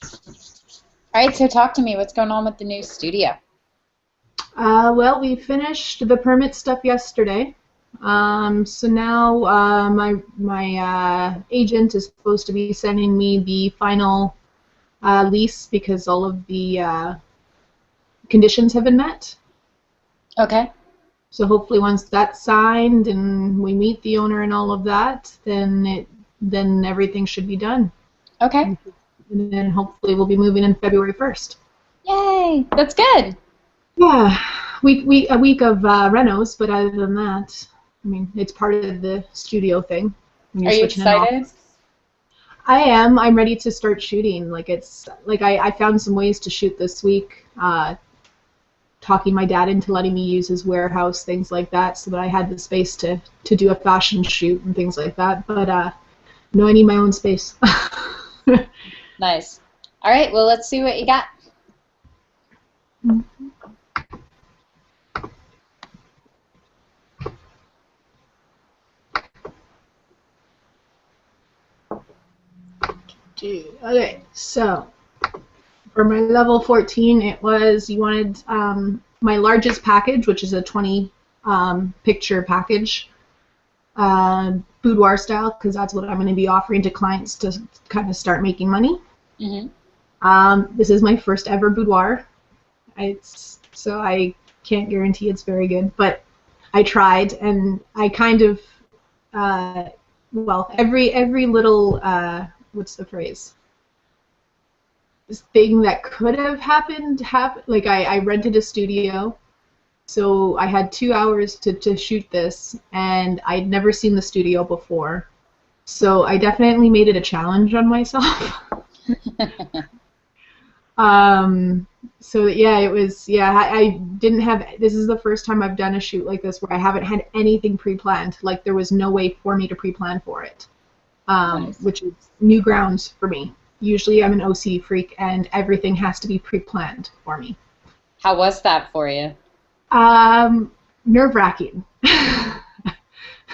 All right, so talk to me. What's going on with the new studio? Well, we finished the permit stuff yesterday. So now my agent is supposed to be sending me the final lease because all of the conditions have been met. Okay. So hopefully, once that's signed and we meet the owner and all of that, then everything should be done. Okay. And then hopefully we'll be moving in February 1st. Yay! That's good. Yeah, a week of renos, but other than that, I mean, it's part of the studio thing when Are you're you switching an excited? office. I am. I'm ready to start shooting. I found some ways to shoot this week. Talking my dad into letting me use his warehouse, things like that, so that I had the space to do a fashion shoot and things like that. But no, I need my own space. Nice. All right, well, let's see what you got. Okay, so for my level 14, it was you wanted my largest package, which is a 20 picture package, boudoir style, because that's what I'm going to be offering to clients to kind of start making money. Mm-hmm. This is my first ever boudoir. So I can't guarantee it's very good, but I tried, and I kind of, well, every little, what's the phrase? This thing that could have happened, like I rented a studio, so I had 2 hours to shoot this, and I'd never seen the studio before. So I definitely made it a challenge on myself. So yeah, it was, yeah, I didn't have, this is the first time I've done a shoot like this where I haven't had anything pre-planned. Like there was no way for me to pre-plan for it, Nice. which is new grounds for me. Usually I'm an OC freak and everything has to be pre-planned for me. How was that for you? Nerve-wracking.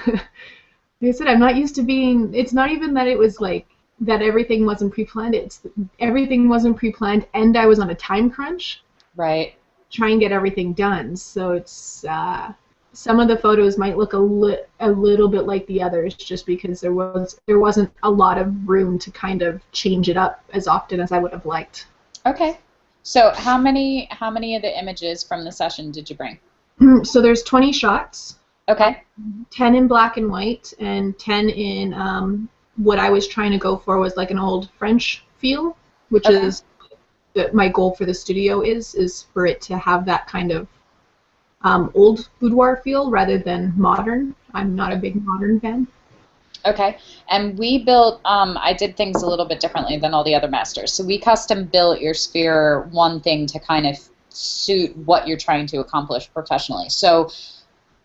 Like I said, I'm not used to being, it's not even that it was like, that everything wasn't pre-planned, it's everything wasn't pre-planned and I was on a time crunch. Right. Try and get everything done. So it's some of the photos might look a little bit like the others, just because there wasn't a lot of room to kind of change it up as often as I would have liked. Okay. So how many of the images from the session did you bring? So there's 20 shots, Okay. 10 in black and white, and 10 in what I was trying to go for was like an old French feel, which Okay. is my goal for the studio is for it to have that kind of old boudoir feel rather than modern. I'm not a big modern fan. Okay. And we built, I did things a little bit differently than all the other masters. So we custom built your sphere one thing to kind of suit what you're trying to accomplish professionally. So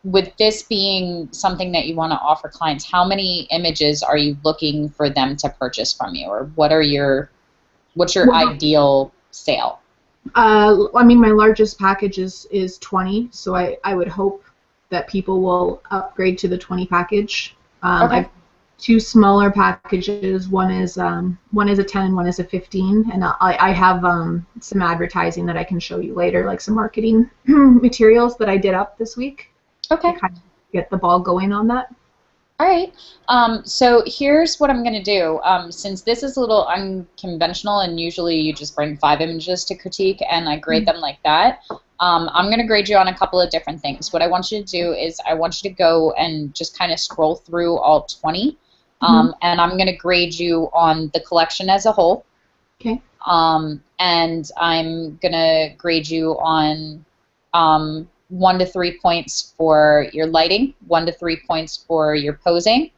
with this being something that you want to offer clients, how many images are you looking for them to purchase from you? Or what's your Well, ideal sale? I mean, my largest package is 20, so I would hope that people will upgrade to the 20 package. Okay. I've two smaller packages. One is a 10 and one is a 15, and I have some advertising that I can show you later, like some marketing materials that I did up this week to Okay. kind of get the ball going on that. All right. So here's what I'm going to do. Since this is a little unconventional and usually you just bring 5 images to critique and I grade them like that, I'm going to grade you on a couple of different things. What I want you to do is I want you to go and just kind of scroll through all 20, Mhm. and I'm going to grade you on the collection as a whole, Okay. and I'm going to grade you on 1 to 3 points for your lighting, 1 to 3 points for your posing,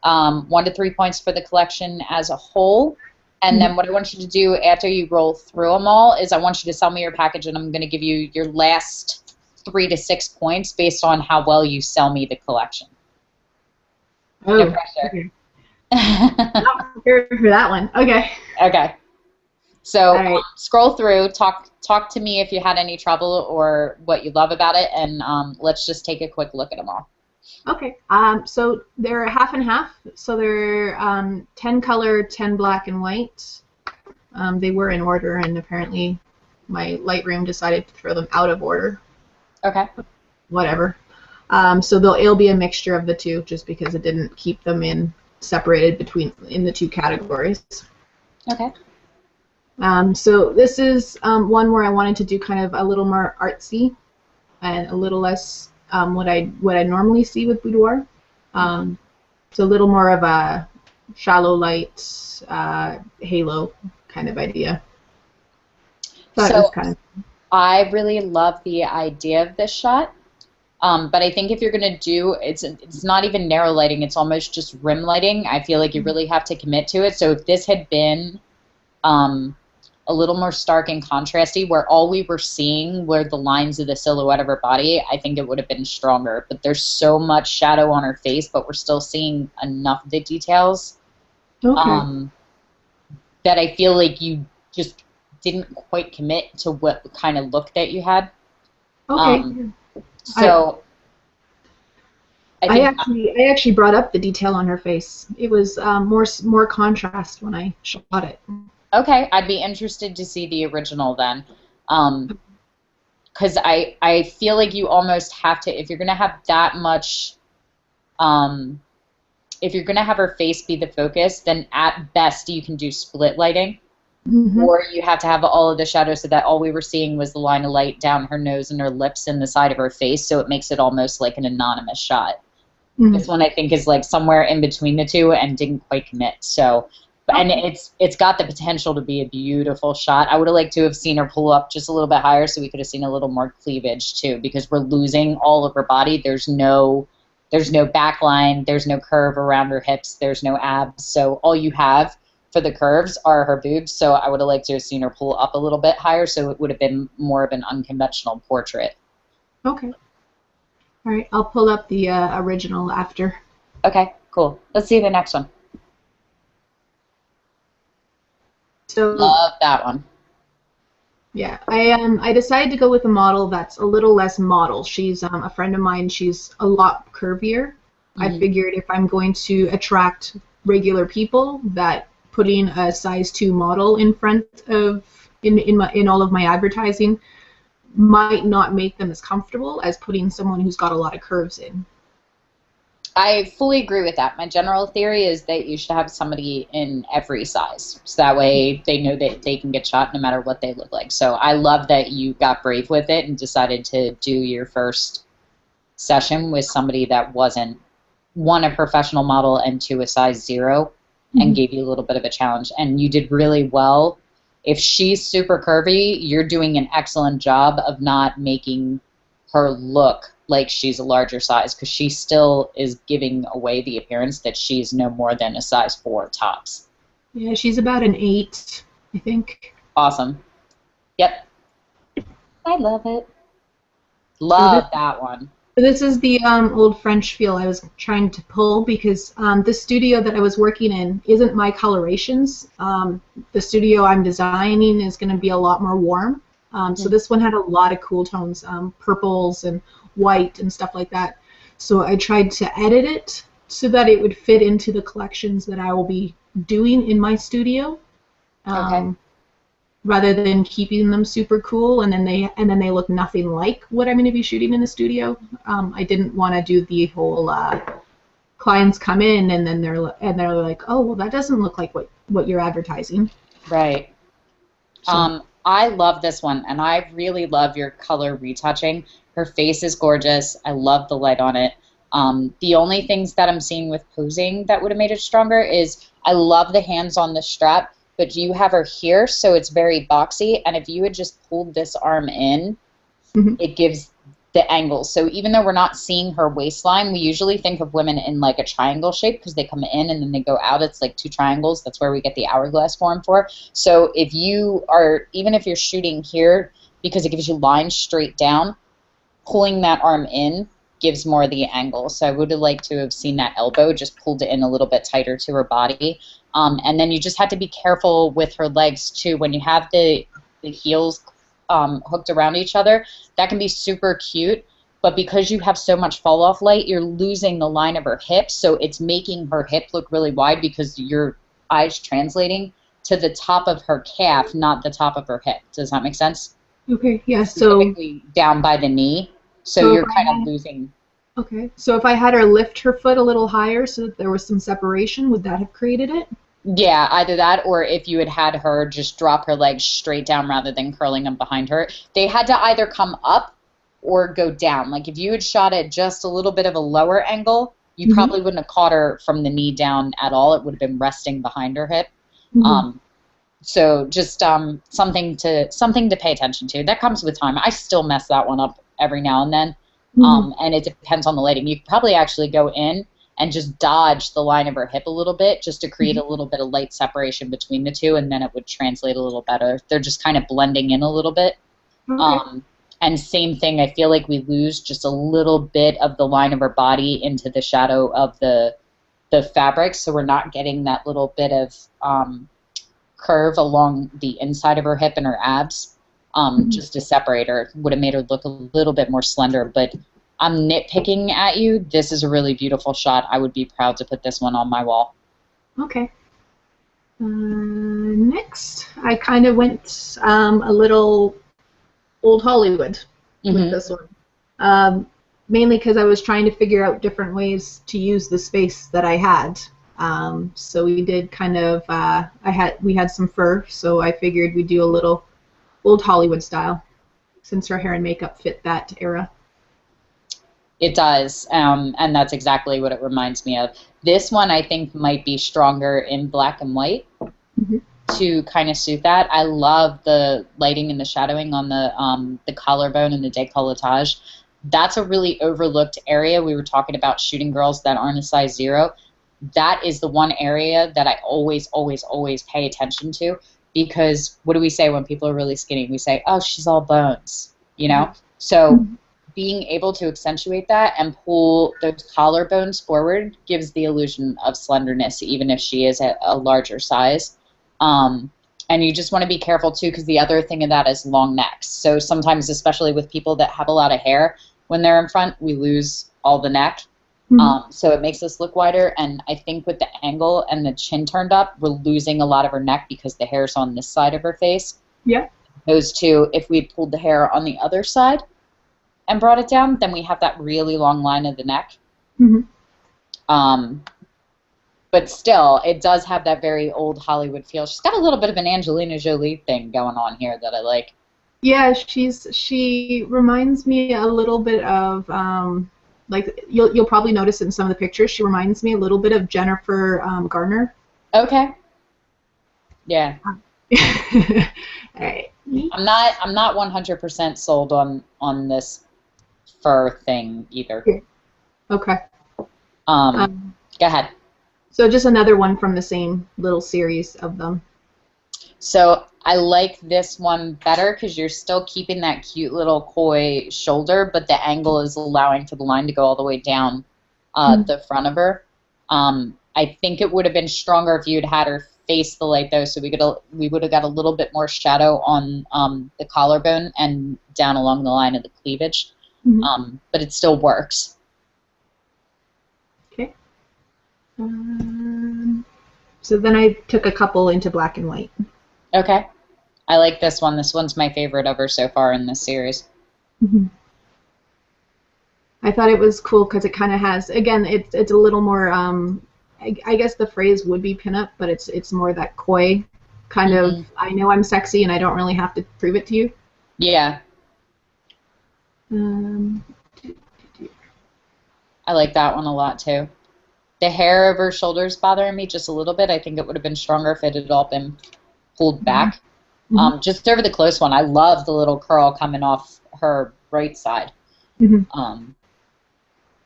1 to 3 points for the collection as a whole. And Mhm. then what I want you to do after you roll through them all is I want you to sell me your package, and I'm going to give you your last 3 to 6 points based on how well you sell me the collection. No Oh, pressure. okay. Not prepared for that one. Okay. Okay. So All right. scroll through, talk to me if you had any trouble or what you love about it, and let's just take a quick look at them all. Okay. So they're half and half. So they're 10 color, 10 black and white. They were in order, and apparently my Lightroom decided to throw them out of order. Okay. Whatever. So it'll be a mixture of the two, just because it didn't keep them separated in the two categories. Okay. So this is one where I wanted to do kind of a little more artsy and a little less what I normally see with boudoir. So a little more of a shallow light halo kind of idea. So I really love the idea of this shot. But I think if you're going to do, it's not even narrow lighting, it's almost just rim lighting. I feel like you really have to commit to it. So if this had been a little more stark and contrasty, where all we were seeing were the lines of the silhouette of her body, I think it would have been stronger. But there's so much shadow on her face, but we're still seeing enough of the details that I feel like you just didn't quite commit to what kind of look that you had. Okay. So I actually brought up the detail on her face. It was more contrast when I shot it. Okay, I'd be interested to see the original then, because I feel like you almost have to, if you're gonna have that much, if you're gonna have her face be the focus, then at best you can do split lighting. Or you have to have all of the shadows so that all we were seeing was the line of light down her nose and her lips and the side of her face, so it makes it almost like an anonymous shot. This one I think is like somewhere in between the two and didn't quite commit. So, and it's got the potential to be a beautiful shot. I would have liked to have seen her pull up just a little bit higher so we could have seen a little more cleavage too, because we're losing all of her body. There's no back line, there's no curve around her hips, there's no abs. So all you have for the curves are her boobs, so I would have liked to have seen her pull up a little bit higher, so it would have been more of an unconventional portrait. Okay. All right, I'll pull up the original after. Okay, cool. Let's see the next one. So love that one. Yeah, I decided to go with a model that's a little less model. She's a friend of mine. She's a lot curvier. I figured if I'm going to attract regular people, that putting a size 2 model in front of in all of my advertising might not make them as comfortable as putting someone who's got a lot of curves in. I fully agree with that. My general theory is that you should have somebody in every size, so that way they know that they can get shot no matter what they look like. So I love that you got brave with it and decided to do your first session with somebody that wasn't, one, a professional model, and two, a size 0, and gave you a little bit of a challenge. And you did really well. If she's super curvy, you're doing an excellent job of not making her look like she's a larger size, because she still is giving away the appearance that she's no more than a size 4 tops. Yeah, she's about an 8, I think. Awesome. Yep. I love it. Love that one. This is the old French feel I was trying to pull, because the studio that I was working in isn't my colorations. The studio I'm designing is going to be a lot more warm. So this one had a lot of cool tones, purples and white and stuff like that. So I tried to edit it so that it would fit into the collections that I will be doing in my studio. Rather than keeping them super cool and then they look nothing like what I'm going to be shooting in the studio. I didn't want to do the whole clients come in and then they're like, oh, well, that doesn't look like what you're advertising. Right. So. I love this one, and I really love your color retouching. Her face is gorgeous. I love the light on it. The only things that I'm seeing with posing that would have made it stronger is I love the hands on the strap, but you have her here, so it's very boxy, and if you had just pulled this arm in, it gives the angle. So even though we're not seeing her waistline, we usually think of women in like a triangle shape because they come in and then they go out. It's like 2 triangles. That's where we get the hourglass form for. So if you are, even if you're shooting here, because it gives you lines straight down, pulling that arm in gives more of the angle. So I would have liked to have seen that elbow just pulled in a little bit tighter to her body. And then you just had to be careful with her legs too. When you have the heels hooked around each other, that can be super cute, but because you have so much fall off light, you're losing the line of her hips, so it's making her hip look really wide because your eyes translating to the top of her calf, not the top of her hip. Does that make sense? Okay, yeah, Specifically down by the knee. So you're kind of losing. Okay, so if I had her lift her foot a little higher so that there was some separation, would that have created it? Yeah, either that or if you had her just drop her legs straight down rather than curling them behind her. They had to either come up or go down. Like if you had shot at just a little bit of a lower angle, you probably wouldn't have caught her from the knee down at all. It would have been resting behind her hip. So just something to pay attention to. That comes with time. I still mess that one up every now and then, and it depends on the lighting. You could probably actually go in and just dodge the line of her hip a little bit just to create a little bit of light separation between the two, and then it would translate a little better. They're just kind of blending in a little bit. Okay. And same thing, I feel like we lose just a little bit of the line of her body into the shadow of the fabric, so we're not getting that little bit of curve along the inside of her hip and her abs, just to separate her. Would have made her look a little bit more slender, but I'm nitpicking at you. This is a really beautiful shot. I would be proud to put this one on my wall. Okay. Next, I kind of went a little old Hollywood with this one. Mainly because I was trying to figure out different ways to use the space that I had. So we did kind of, we had some fur, so I figured we'd do a little old Hollywood style, since her hair and makeup fit that era. It does, and that's exactly what it reminds me of. This one I think might be stronger in black and white to kind of suit that. I love the lighting and the shadowing on the collarbone and the décolletage. That's a really overlooked area. We were talking about shooting girls that aren't a size 0. That is the one area that I always, always, always pay attention to, because what do we say when people are really skinny? We say, oh, she's all bones, you know? So being able to accentuate that and pull those collarbones forward gives the illusion of slenderness, even if she is at a larger size. And you just want to be careful, too, because the other thing of that is long necks. So sometimes, especially with people that have a lot of hair, when they're in front, we lose all the neck. So it makes us look wider, and I think with the angle and the chin turned up, we're losing a lot of her neck because the hair's on this side of her face. Yeah. Those two, if we pulled the hair on the other side and brought it down, then we have that really long line of the neck. But still, it does have that very old Hollywood feel. She's got a little bit of an Angelina Jolie thing going on here that I like. Yeah, she reminds me a little bit of like you'll probably notice in some of the pictures. She reminds me a little bit of Jennifer Garner. Okay. Yeah. All right. I'm not 100% sold on this fur thing either. Okay. Go ahead. So just another one from the same little series of them. So I like this one better because you're still keeping that cute little koi shoulder, but the angle is allowing for the line to go all the way down the front of her. I think it would have been stronger if you had her face the light, though, so we would have got a little bit more shadow on the collarbone and down along the line of the cleavage. But it still works. Okay. So then I took a couple into black and white. Okay. I like this one. This one's my favorite of her so far in this series. I thought it was cool because it kind of has, again, it's a little more, I guess the phrase would be pinup, but it's more that coy kind of, I know I'm sexy and I don't really have to prove it to you. Yeah. I like that one a lot, too. The hair of her shoulders bothering me just a little bit. I think it would have been stronger if it had all been pulled back. Just over the close one, I love the little curl coming off her right side. And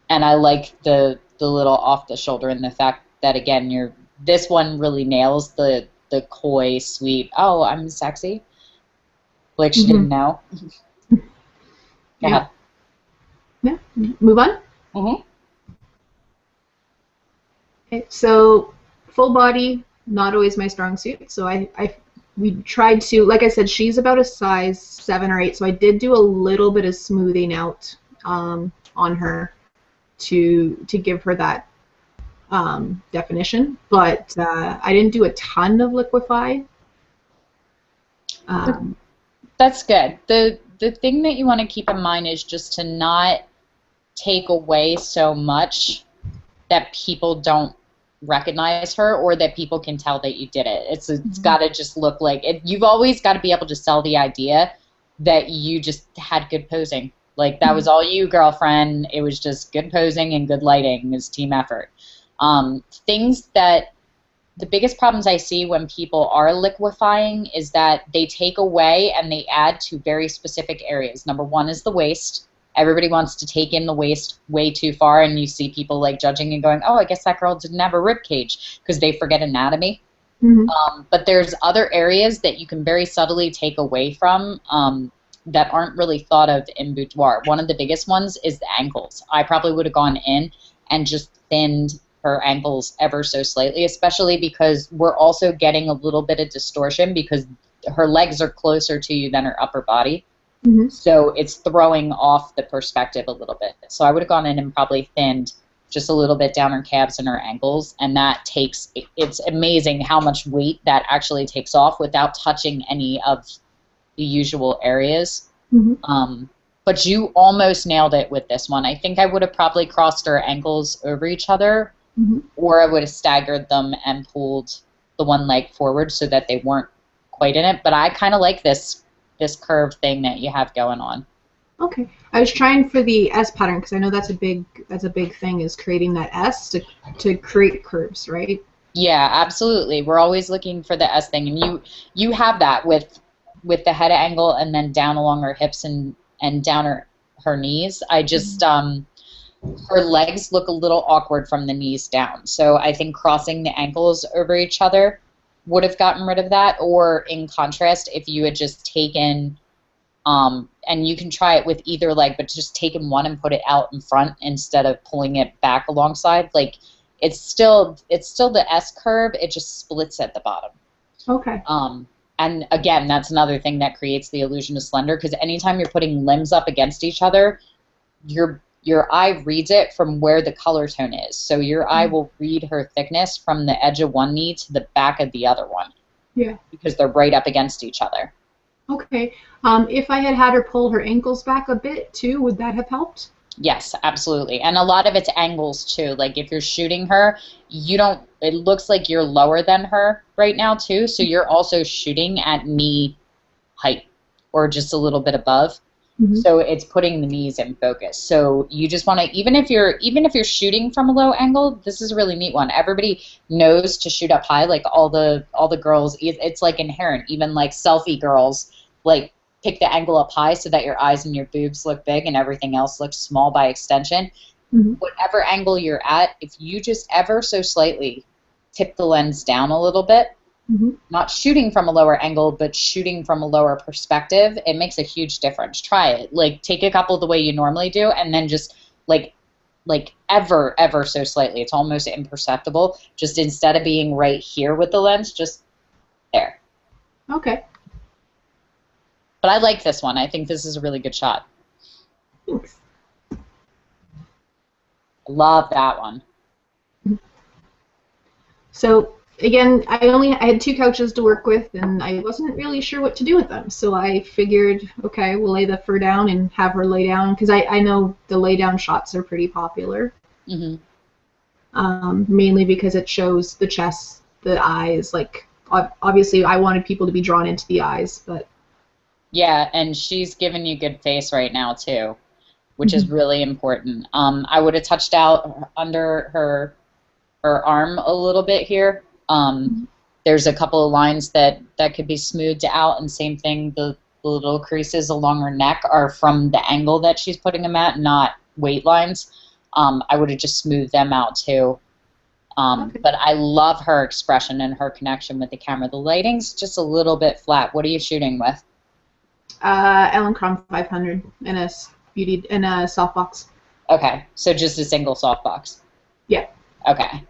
I like the little off the shoulder, and the fact that, again, this one really nails the coy, sweet, oh, I'm sexy. Like she didn't know. Go ahead. Yeah. Move on? Okay, so full body, not always my strong suit. So we tried to, like I said, she's about a size 7 or 8. So I did do a little bit of smoothing out on her to give her that definition, but I didn't do a ton of liquefy. That's good. The thing that you want to keep in mind is just to not take away so much that people don't recognize her or that people can tell that you did it. It's got to just look like it. You've always got to be able to sell the idea that you just had good posing. Like, that was all you, girlfriend. It was just good posing and good lighting. It's team effort. Things that the biggest problems I see when people are liquefying is that they take away and they add to very specific areas. Number one is the waist. Everybody wants to take in the waist way too far, and you see people like judging and going, oh, I guess that girl didn't have a rib cage, because they forget anatomy. But there's other areas that you can very subtly take away from that aren't really thought of in boudoir. One of the biggest ones is the ankles. I probably would have gone in and just thinned her ankles ever so slightly, especially because we're also getting a little bit of distortion because her legs are closer to you than her upper body. So it's throwing off the perspective a little bit. So I would have gone in and probably thinned just a little bit down her calves and her ankles, and that takes, it's amazing how much weight that actually takes off without touching any of the usual areas. But you almost nailed it with this one. I think I would have probably crossed her ankles over each other, or I would have staggered them and pulled the one leg forward so that they weren't quite in it. But I kind of like this curve thing that you have going on. Okay, I was trying for the S pattern because I know that's a big thing, is creating that S to create curves, right? Yeah, absolutely. We're always looking for the S thing, and you have that with the head angle and then down along her hips and down her knees. I just her legs look a little awkward from the knees down, so I think crossing the ankles over each other would have gotten rid of that. Or in contrast, if you had just taken and you can try it with either leg, but just taken one and put it out in front instead of pulling it back alongside. Like, it's still the S curve, it just splits at the bottom. Okay. And again, that's another thing that creates the illusion of slender, because anytime you're putting limbs up against each other, your eye reads it from where the color tone is. So your eye will read her thickness from the edge of one knee to the back of the other one. Yeah. Because they're right up against each other. Okay. If I had her pull her ankles back a bit too, would that have helped? Yes, absolutely. And a lot of it's angles too. Like, if you're shooting her, it looks like you're lower than her right now too, so you're also shooting at knee height or just a little bit above. So it's putting the knees in focus. So you just want to, even if you're shooting from a low angle, this is a really neat one. Everybody knows to shoot up high. Like, all the girls, it's like inherent. Even like selfie girls, like, pick the angle up high so that your eyes and your boobs look big and everything else looks small by extension. Whatever angle you're at, if you just ever so slightly tip the lens down a little bit, not shooting from a lower angle, but shooting from a lower perspective, it makes a huge difference. Try it. Like, take a couple the way you normally do, and then just like ever so slightly. It's almost imperceptible. Just instead of being right here with the lens, just there. Okay. But I like this one. I think this is a really good shot. Thanks. Love that one. So again, I had 2 couches to work with, and I wasn't really sure what to do with them. So I figured, okay, we'll lay the fur down and have her lay down, because I know the lay down shots are pretty popular. Mainly because it shows the chest, the eyes. Like, obviously, I wanted people to be drawn into the eyes, but. Yeah, and she's giving you good face right now too, which is really important. I would have touched out under her arm a little bit here. There's a couple of lines that could be smoothed out, and same thing, the little creases along her neck are from the angle that she's putting them at, not weight lines. I would have just smoothed them out too. But I love her expression and her connection with the camera. The lighting's just a little bit flat. What are you shooting with? Electron 500 in a softbox. Okay, so just a single softbox. Yeah. Okay.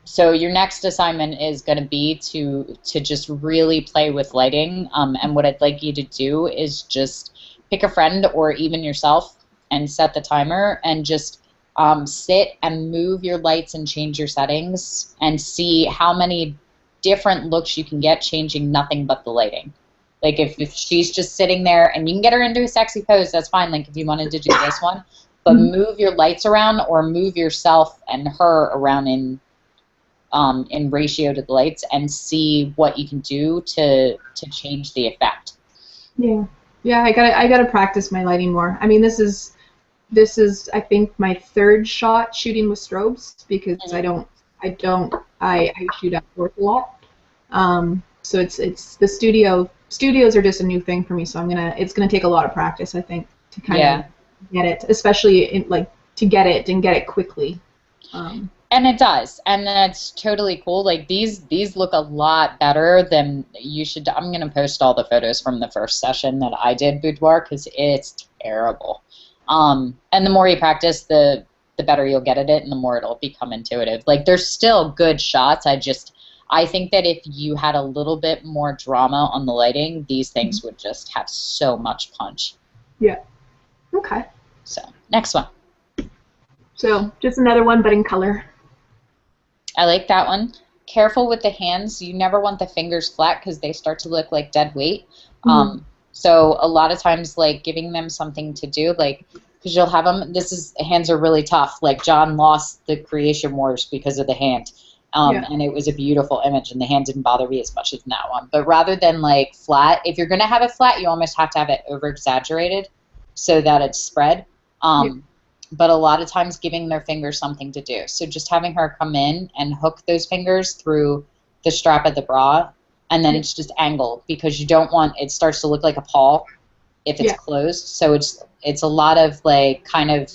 So your next assignment is going to be to just really play with lighting. And what I'd like you to do is just pick a friend or even yourself and set the timer and just sit and move your lights and change your settings and see how many different looks you can get changing nothing but the lighting. Like if she's just sitting there, and you can get her into a sexy pose, that's fine, like if you wanted to do this one, but move your lights around or move yourself and her around in ratio to the lights and see what you can do to change the effect. Yeah. Yeah, I gotta practice my lighting more. I mean, this is I think my third shot shooting with strobes because I shoot outdoors a lot. So it's the studios are just a new thing for me, so it's gonna take a lot of practice, I think, to kind of get it, especially to get it and get it quickly. And it does, and that's totally cool. Like these look a lot better than you should. I'm gonna post all the photos from the first session that I did boudoir because it's terrible. And the more you practice, the better you'll get at it, and the more it'll become intuitive. Like there's still good shots. I think that if you had a little bit more drama on the lighting, these things would just have so much punch. Yeah. Okay. So next one. So just another one, but in color. I like that one. Careful with the hands. You never want the fingers flat because they start to look like dead weight. So a lot of times, like giving them something to do, like because you'll have them. Hands are really tough. Like John lost the Creation Wars because of the hand, and it was a beautiful image, and the hand didn't bother me as much as in that one. But rather than like flat, if you're gonna have it flat, you almost have to have it over exaggerated so that it's spread. But a lot of times giving their fingers something to do. So just having her come in and hook those fingers through the strap of the bra, and then it's just angled because you don't want, it starts to look like a paw if it's closed. So it's a lot of like kind of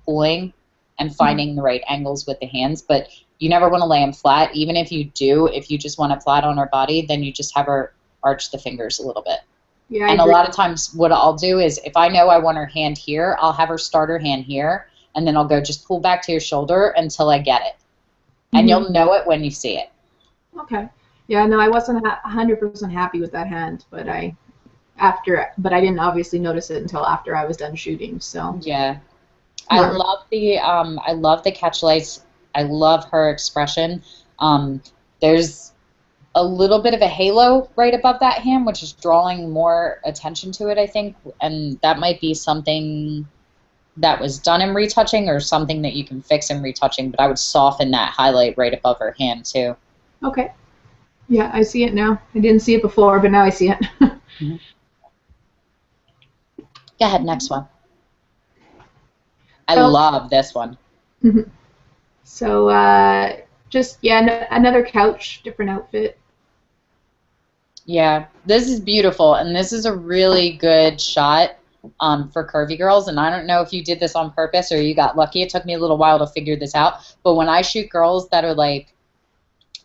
pulling and finding the right angles with the hands, but you never want to lay them flat. Even if you do, if you just want it flat on her body, then you just have her arch the fingers a little bit. Yeah, and a lot of times what I'll do is if I know I want her hand here, I'll have her start her hand here, and then I'll go just pull back to your shoulder until I get it. And you'll know it when you see it. Okay. Yeah, no, I wasn't 100% happy with that hand, but I didn't obviously notice it until after I was done shooting, so. Yeah. I love the catch lights. I love her expression. There's a little bit of a halo right above that hand, which is drawing more attention to it, I think, and that might be something that was done in retouching or something that you can fix in retouching, but I would soften that highlight right above her hand too. Okay. Yeah, I see it now. I didn't see it before, but now I see it. Go ahead, next one. I love this one. So, another couch, different outfit. Yeah, this is beautiful, and this is a really good shot for curvy girls, and I don't know if you did this on purpose or you got lucky. It took me a little while to figure this out, but when I shoot girls that are like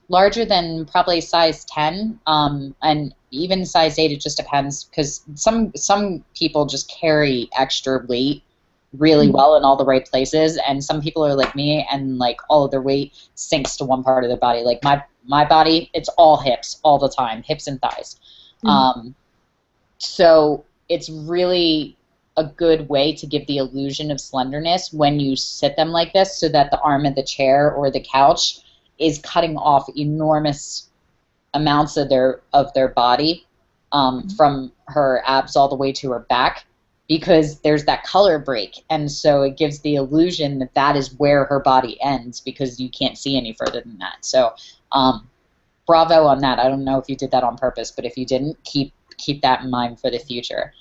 larger than probably size 10, and even size 8, it just depends, because some people just carry extra weight really well in all the right places, and some people are like me and like all of their weight sinks to one part of their body. Like my body, it's all hips all the time, hips and thighs. So it's really a good way to give the illusion of slenderness when you sit them like this, so that the arm of the chair or the couch is cutting off enormous amounts of their body, from her abs all the way to her back, because there's that color break, and so it gives the illusion that that is where her body ends, because you can't see any further than that. So bravo on that. I don't know if you did that on purpose, but if you didn't, keep that in mind for the future.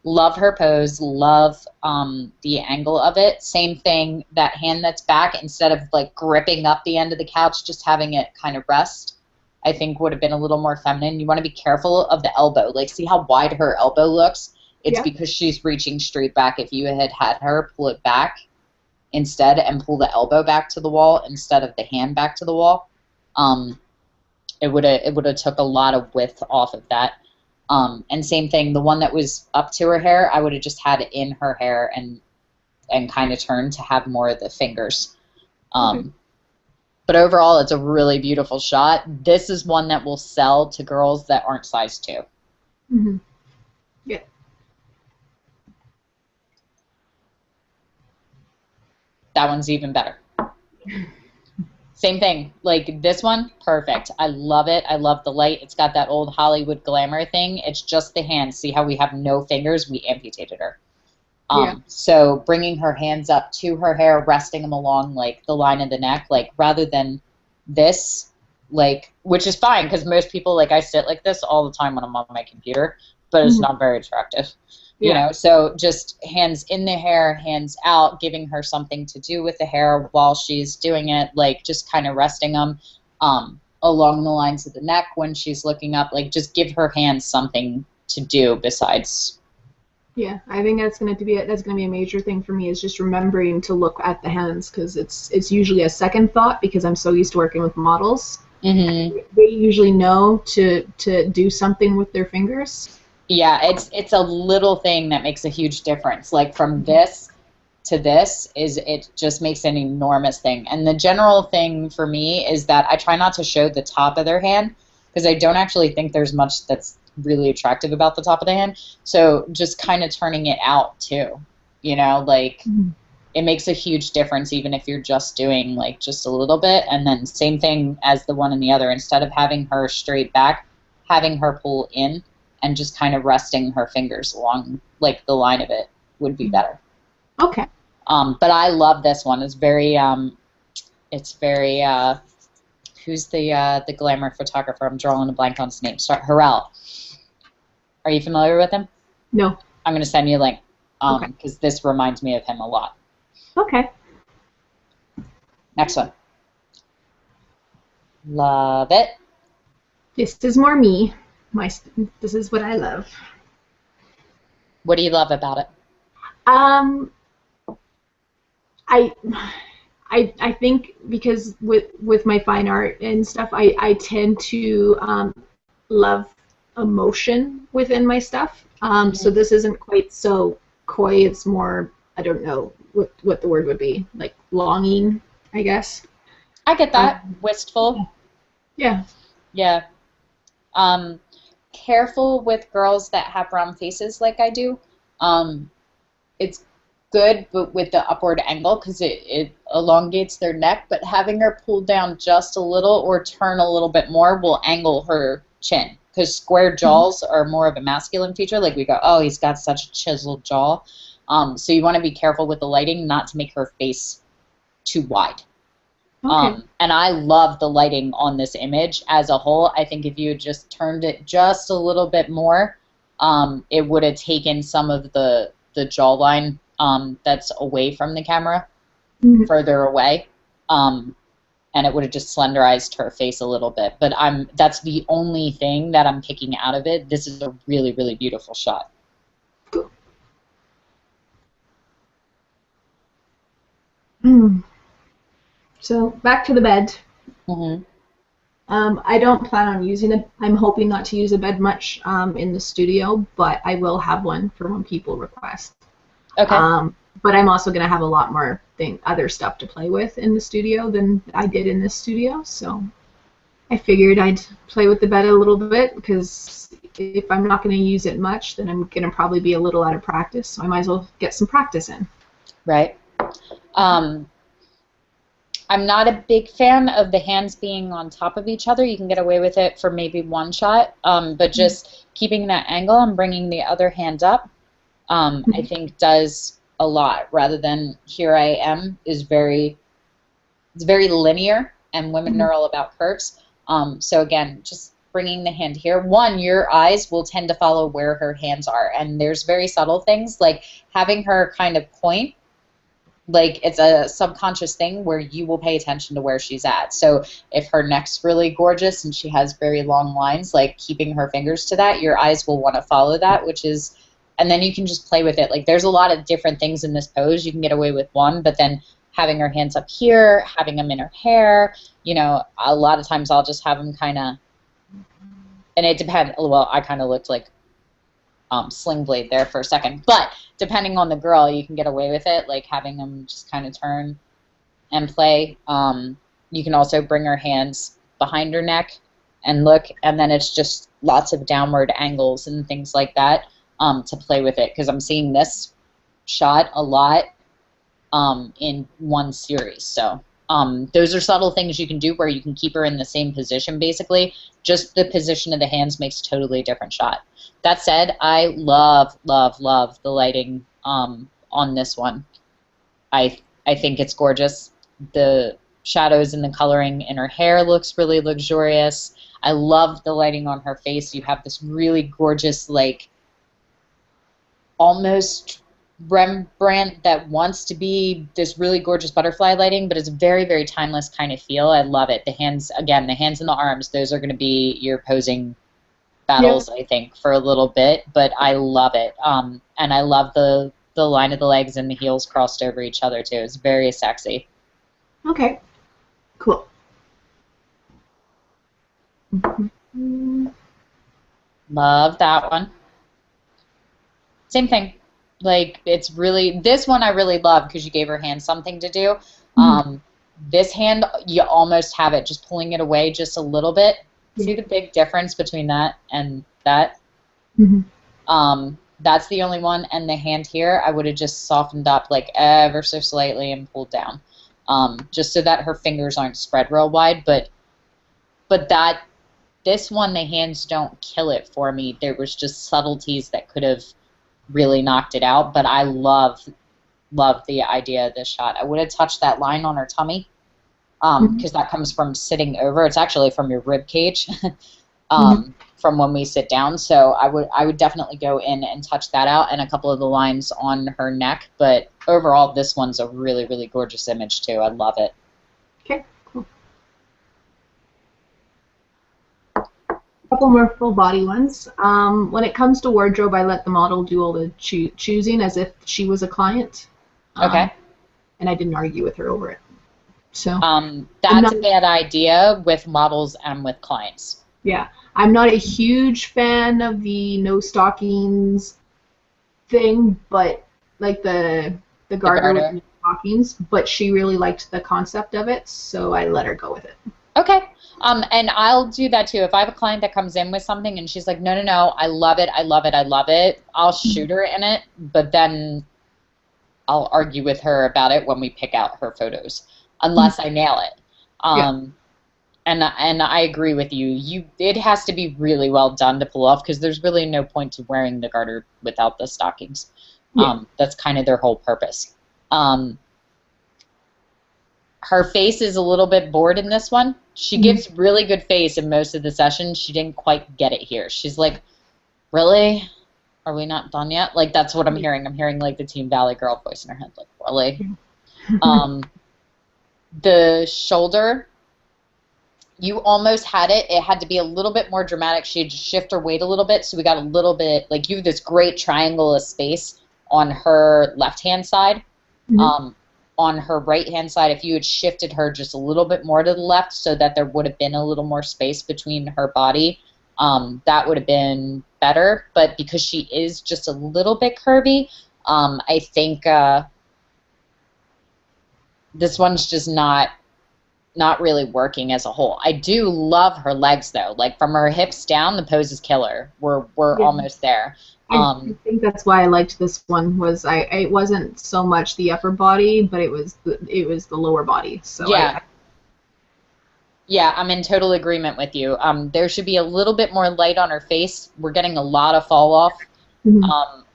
Love her pose, love the angle of it. Same thing, that hand that's back, instead of like gripping up the end of the couch, just having it kind of rest, I think would have been a little more feminine. You want to be careful of the elbow. Like, see how wide her elbow looks? It's because she's reaching straight back. If you had her pull it back instead and pull the elbow back to the wall instead of the hand back to the wall, it would have took a lot of width off of that. And same thing, the one that was up to her hair, I would have just had it in her hair and kind of turned to have more of the fingers. But overall, it's a really beautiful shot. This is one that will sell to girls that aren't size 2. Yeah. That one's even better. Same thing. Like this one, perfect. I love it. I love the light. It's got that old Hollywood glamour thing. It's just the hands. See how we have no fingers? We amputated her. So bringing her hands up to her hair, resting them along like the line of the neck, like rather than this, like, which is fine because most people, like, I sit like this all the time when I'm on my computer, but it's not very attractive. You know, so just hands in the hair, hands out, giving her something to do with the hair while she's doing it, like just kind of resting them along the lines of the neck when she's looking up, like just give her hands something to do besides. Yeah, I think that's going to be a major thing for me is just remembering to look at the hands because it's usually a second thought because I'm so used to working with models. They usually know to do something with their fingers. Yeah, it's a little thing that makes a huge difference. Like from this to this it just makes an enormous thing. And the general thing for me is that I try not to show the top of their hand because I don't actually think there's much that's really attractive about the top of the hand. So just kind of turning it out too, you know, like it makes a huge difference even if you're just doing like just a little bit. And then same thing as the one and the other. Instead of having her straight back, having her pull in and just kind of resting her fingers along like the line of it would be better. Okay. But I love this one. It's very who's the glamour photographer? I'm drawing a blank on his name. Sorry, Harrell. Are you familiar with him? No. I'm going to send you a link because this reminds me of him a lot. Okay. Next one. Love it. This is more me. This is what I love. What do you love about it? I think because with my fine art and stuff, I tend to love emotion within my stuff. So this isn't quite so coy. It's more, I don't know what the word would be, like longing, I guess. I get that. Wistful. Yeah. Yeah. Careful with girls that have round faces like I do. It's good, but with the upward angle because it elongates their neck, but having her pull down just a little or turn a little bit more will angle her chin because square jaws are more of a masculine feature. Like we go, oh, he's got such a chiseled jaw. So you want to be careful with the lighting not to make her face too wide. Okay. And I love the lighting on this image as a whole. I think if you had just turned it just a little bit more, it would have taken some of the jawline that's away from the camera, further away, and it would have just slenderized her face a little bit. But that's the only thing that I'm picking out of it. This is a really, really beautiful shot. Cool. So back to the bed. I don't plan on using it. I'm hoping not to use a bed much in the studio, but I will have one for when people request. Okay. But I'm also going to have a lot more other stuff to play with in the studio than I did in this studio. So I figured I'd play with the bed a little bit because if I'm not going to use it much, then I'm going to probably be a little out of practice. So I might as well get some practice in. Right. I'm not a big fan of the hands being on top of each other. You can get away with it for maybe one shot, but just keeping that angle and bringing the other hand up, I think does a lot. Rather than here I am it's very linear, and women are all about curves. So again, just bringing the hand here. One, your eyes will tend to follow where her hands are, and there's very subtle things like having her kind of point. Like it's a subconscious thing where you will pay attention to where she's at. So if her neck's really gorgeous and she has very long lines, like keeping her fingers to that, your eyes will want to follow that, and then you can just play with it. Like there's a lot of different things in this pose. You can get away with one, but then having her hands up here, having them in her hair, you know, a lot of times I'll just have them kind of, and it depends. Well, I kind of looked like Sling Blade there for a second, but depending on the girl, you can get away with it, like having them just kind of turn and play. You can also bring her hands behind her neck and look, and then it's just lots of downward angles and things like that to play with it, because I'm seeing this shot a lot in one series. So those are subtle things you can do where you can keep her in the same position, basically. Just the position of the hands makes a totally different shot. That said, I love, love, love the lighting on this one. I think it's gorgeous. The shadows and the coloring in her hair looks really luxurious. I love the lighting on her face. You have this really gorgeous, like, almost Rembrandt that wants to be this really gorgeous butterfly lighting, but it's a very, very timeless kind of feel. I love it. The hands, again, the hands and the arms, those are going to be your posing battles, I think, for a little bit, but I love it. And I love the line of the legs and the heels crossed over each other, too. It's very sexy. Okay, cool. Mm-hmm. Love that one. Same thing. Like, it's really, this one I really love because you gave her hand something to do. This hand, you almost have it just pulling it away just a little bit. See the big difference between that and that? That's the only one. And the hand here, I would have just softened up like ever so slightly and pulled down, just so that her fingers aren't spread real wide. But that, this one, the hands don't kill it for me. There was just subtleties that could have really knocked it out. But I love the idea of this shot. I would have touched that line on her tummy, because that comes from sitting over. It's actually from your rib cage, from when we sit down. So I would definitely go in and touch that out, and a couple of the lines on her neck. But overall, this one's a really, really gorgeous image too. I love it. Okay, cool. A couple more full body ones. When it comes to wardrobe, I let the model do all the choosing as if she was a client. Okay. And I didn't argue with her over it. So that's a bad idea with models and with clients. Yeah, I'm not a huge fan of the no stockings thing, but like the garter with no stockings. But she really liked the concept of it, so I let her go with it. Okay. And I'll do that too. If I have a client that comes in with something and she's like, no, I love it, I love it, I love it, I'll shoot her in it, but then I'll argue with her about it when we pick out her photos, unless I nail it. And I agree with you. It has to be really well done to pull off, because there's really no point to wearing the garter without the stockings. That's kind of their whole purpose. Her face is a little bit bored in this one. She gives really good face in most of the sessions. She didn't quite get it here. She's like, really? Are we not done yet? Like, that's what I'm hearing. I'm hearing, like, the Team Valley girl voice in her head. Like, really? The shoulder, you almost had it. It had to be a little bit more dramatic. She had to shift her weight a little bit, so we got a little bit, like, you have this great triangle of space on her left-hand side. On her right-hand side, if you had shifted her just a little bit more to the left so that there would have been a little more space between her body, that would have been better. But because she is just a little bit curvy, I think this one's just not really working as a whole. I do love her legs, though. Like, from her hips down, the pose is killer. We're almost there. I think that's why I liked this one. Was it wasn't so much the upper body, but it was the lower body. So yeah, I'm in total agreement with you. There should be a little bit more light on her face. We're getting a lot of fall off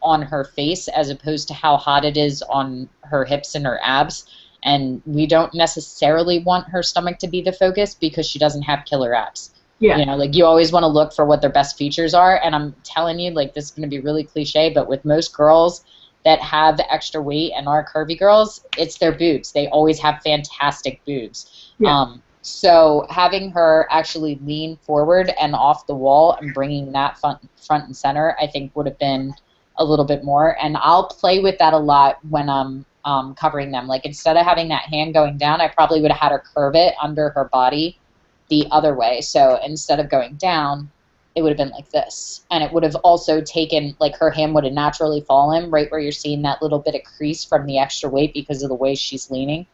on her face, as opposed to how hot it is on her hips and her abs. And we don't necessarily want her stomach to be the focus, because she doesn't have killer abs. Yeah. You know, like, you always want to look for what their best features are. And I'm telling you, like, this is going to be really cliche, but with most girls that have extra weight and are curvy girls, it's their boobs. They always have fantastic boobs. Yeah. So having her actually lean forward and off the wall and bringing that front and center, I think would have been a little bit more. And I'll play with that a lot when I'm covering them. Like, instead of having that hand going down, I probably would have had her curve it under her body the other way. So instead of going down, it would have been like this. And it would have also taken, like, her hand would have naturally fallen right where you're seeing that little bit of crease from the extra weight because of the way she's leaning.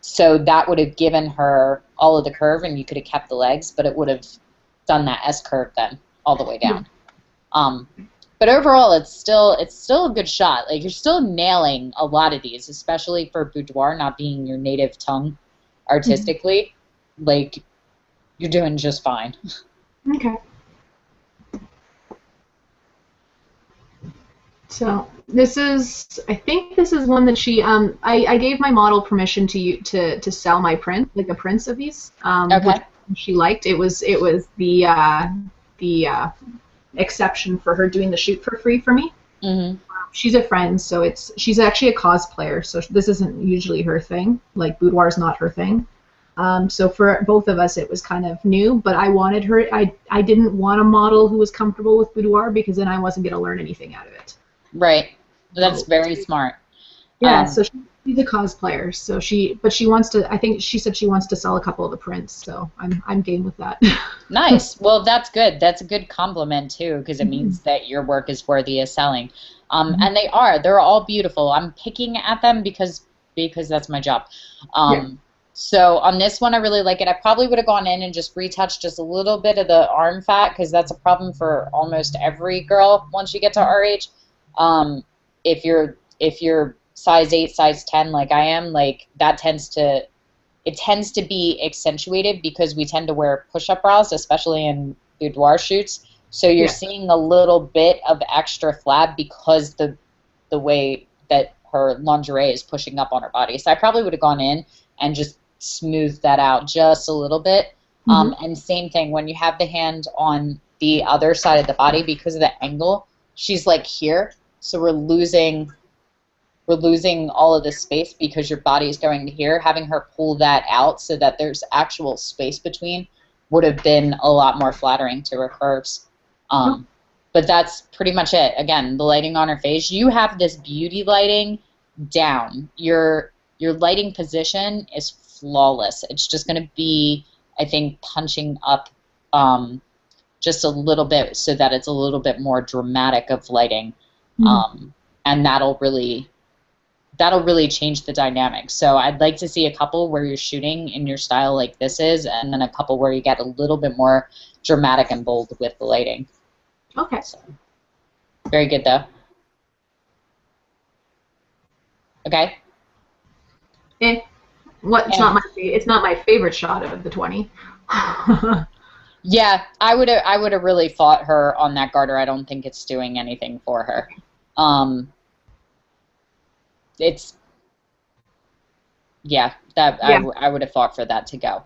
So that would have given her all of the curve, and you could have kept the legs, but it would have done that S curve then all the way down. But overall, it's still a good shot. Like, you're still nailing a lot of these, especially for boudoir not being your native tongue artistically. Like, you're doing just fine. Okay. So I think this is one that I gave my model permission to sell my print, like a prints of these, Okay. which she liked. It was the exception for her doing the shoot for free for me. Mm-hmm. She's a friend, so she's actually a cosplayer, so this isn't usually her thing. Like, boudoir is not her thing. So for both of us, it was kind of new, but I wanted her. I didn't want a model who was comfortable with boudoir because then I wasn't going to learn anything out of it. Right. That's very smart. Yeah, so she's a cosplayer. So she wants to. I think she said she wants to sell a couple of the prints. So I'm game with that. Nice. Well, that's good. That's a good compliment too, because it means that your work is worthy of selling. And they are. They're all beautiful. I'm picking at them because that's my job. So on this one, I really like it. I probably would have gone in and just retouched just a little bit of the arm fat, because that's a problem for almost every girl once you get to our age. If you're size 8, size 10 like I am, like, it tends to be accentuated because we tend to wear push-up bras, especially in boudoir shoots. So you're seeing a little bit of extra flab because the way that her lingerie is pushing up on her body. So I probably would have gone in and just smoothed that out just a little bit. And same thing when you have the hand on the other side of the body, because of the angle, she's like here. So we're losing all of this space because your body is going to here. Having her pull that out so that there's actual space between would have been a lot more flattering to her curves. But that's pretty much it. Again, the lighting on her face. You have this beauty lighting down. Your lighting position is flawless. It's just going to be, I think, punching up just a little bit so that it's a little bit more dramatic of lighting. And that'll really change the dynamic. So I'd like to see a couple where you're shooting in your style like this is, and then a couple where you get a little bit more dramatic and bold with the lighting. Okay. So, very good, though. Okay. It's not my favorite shot of the 20. Yeah, I would have really fought her on that garter. I don't think it's doing anything for her. I would have fought for that to go.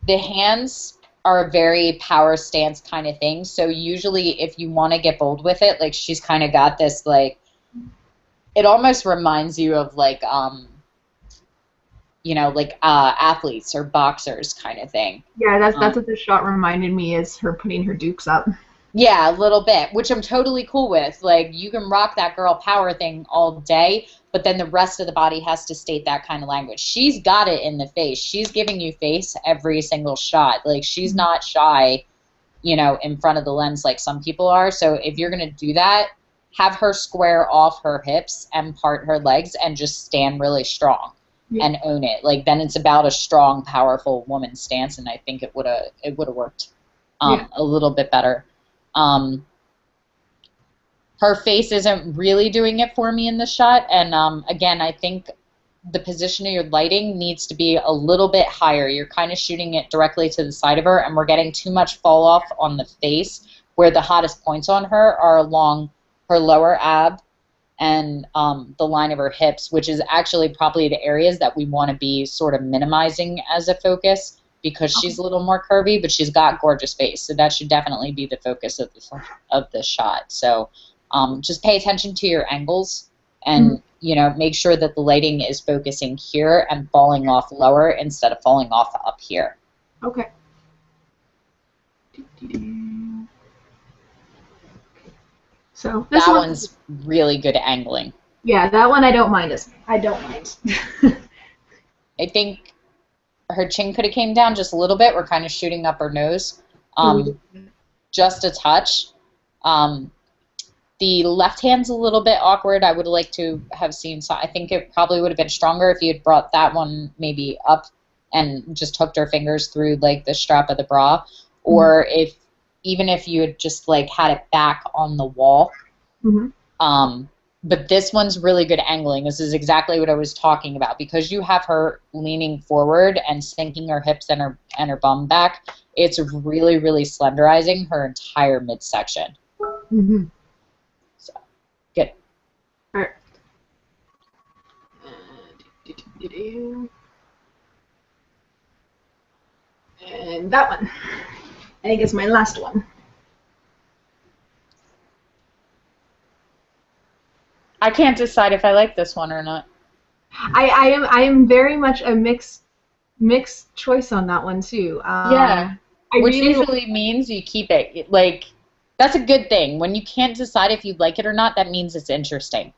The hands are a very power stance kind of thing. So usually if you want to get bold with it, like, she's kind of got this, like, it almost reminds you of like athletes or boxers kind of thing. Yeah, that's what this shot reminded me, is her putting her dukes up. Yeah, a little bit, which I'm totally cool with. Like, you can rock that girl power thing all day, but then the rest of the body has to state that kind of language. She's got it in the face. She's giving you face every single shot. Like, she's not shy, in front of the lens like some people are. So if you're going to do that, have her square off her hips and part her legs and just stand really strong and own it. Like, then it's about a strong, powerful woman stance, and I think it would have worked a little bit better. Her face isn't really doing it for me in this shot, and again, I think the position of your lighting needs to be a little bit higher. You're kind of shooting it directly to the side of her, and we're getting too much fall off on the face, where the hottest points on her are along her lower ab and the line of her hips, which is actually probably the areas that we want to be sort of minimizing as a focus, because she's a little more curvy, but she's got gorgeous face, so that should definitely be the focus of the shot. So just pay attention to your angles, and make sure that the lighting is focusing here and falling off lower instead of falling off up here. Okay. So that one's really good angling. Yeah, that one I don't mind. I don't mind. I think her chin could have came down just a little bit. We're kind of shooting up her nose, just a touch. The left hand's a little bit awkward. I would like to have seen. So I think it probably would have been stronger if you had brought that one maybe up and just hooked her fingers through like the strap of the bra, or if even if you had just like had it back on the wall. But this one's really good angling. This is exactly what I was talking about. Because you have her leaning forward and sinking her hips and her bum back, it's really, really slenderizing her entire midsection. So, good. Perfect. And that one, I think is my last one. I can't decide if I like this one or not. I am very much a mixed choice on that one too. Yeah, which usually means you keep it. Like, that's a good thing. When you can't decide if you like it or not, that means it's interesting.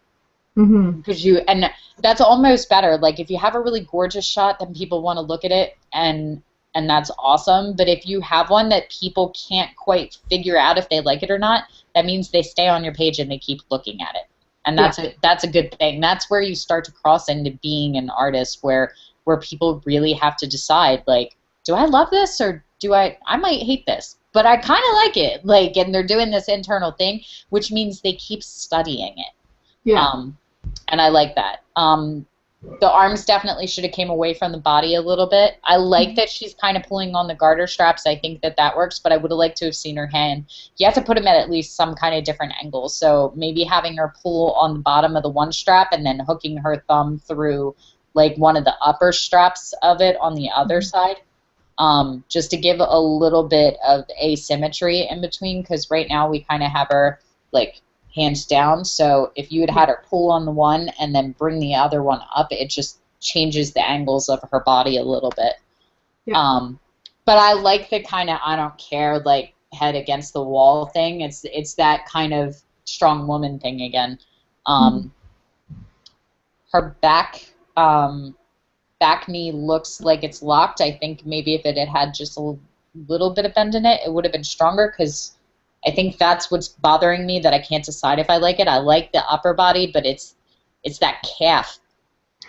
Because and that's almost better. Like, if you have a really gorgeous shot, then people want to look at it, and that's awesome. But if you have one that people can't quite figure out if they like it or not, that means they stay on your page and they keep looking at it. And that's a good thing. That's where you start to cross into being an artist, where people really have to decide, like, do I love this, or do I might hate this, but I kind of like it. Like, and they're doing this internal thing, which means they keep studying it. Yeah. And I like that. The arms definitely should have came away from the body a little bit. I like that she's kind of pulling on the garter straps. I think that works, but I would have liked to have seen her hand. You have to put them at least some kind of different angle. So maybe having her pull on the bottom of the one strap and then hooking her thumb through like one of the upper straps of it on the other side, just to give a little bit of asymmetry in between, because right now we kind of have her like hands down. So if you had her pull on the one and then bring the other one up, it just changes the angles of her body a little bit. Yeah. But I like the kind of I don't care, like, head against the wall thing. It's that kind of strong woman thing again. Her back knee looks like it's locked. I think maybe if it had just a little bit of bend in it, it would have been stronger, because I think that's what's bothering me, that I can't decide if I like it. I like the upper body, but it's that calf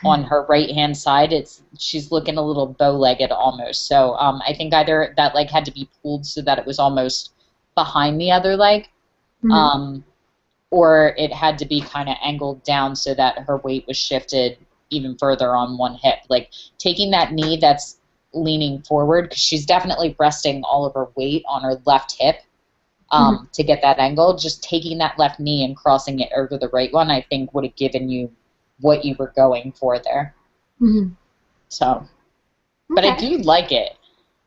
on her right-hand side. She's looking a little bow-legged almost. So I think either that leg had to be pulled so that it was almost behind the other leg, or it had to be kind of angled down so that her weight was shifted even further on one hip. Like, taking that knee that's leaning forward, because she's definitely resting all of her weight on her left hip, to get that angle. Just taking that left knee and crossing it over the right one, I think, would have given you what you were going for there. So, but I do like it.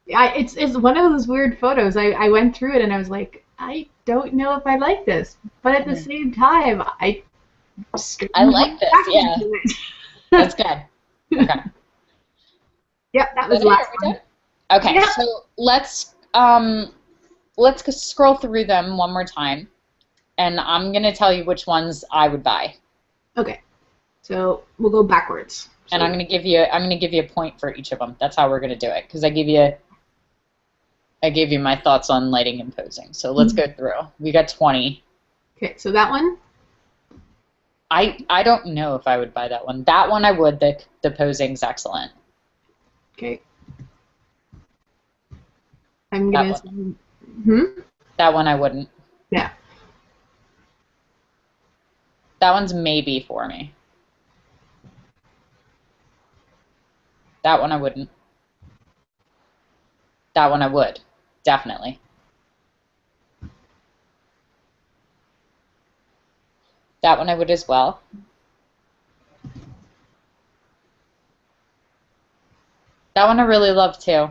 Yeah, it's one of those weird photos. I went through it and I was like, I don't know if I like this, but at the same time, I like this. Yeah, that's good. Okay. Yep, that was the last one. Okay, yeah. So let's scroll through them one more time, and I'm gonna tell you which ones I would buy. Okay, so we'll go backwards. And I'm gonna give you a point for each of them. That's how we're gonna do it, because I gave you my thoughts on lighting and posing. So let's go through. We got 20. Okay, so that one. I don't know if I would buy that one. That one I would. The posing's excellent. Okay. I'm gonna. That one I wouldn't. Yeah. That one's maybe for me. That one I wouldn't. That one I would. Definitely. That one I would as well. That one I really love too.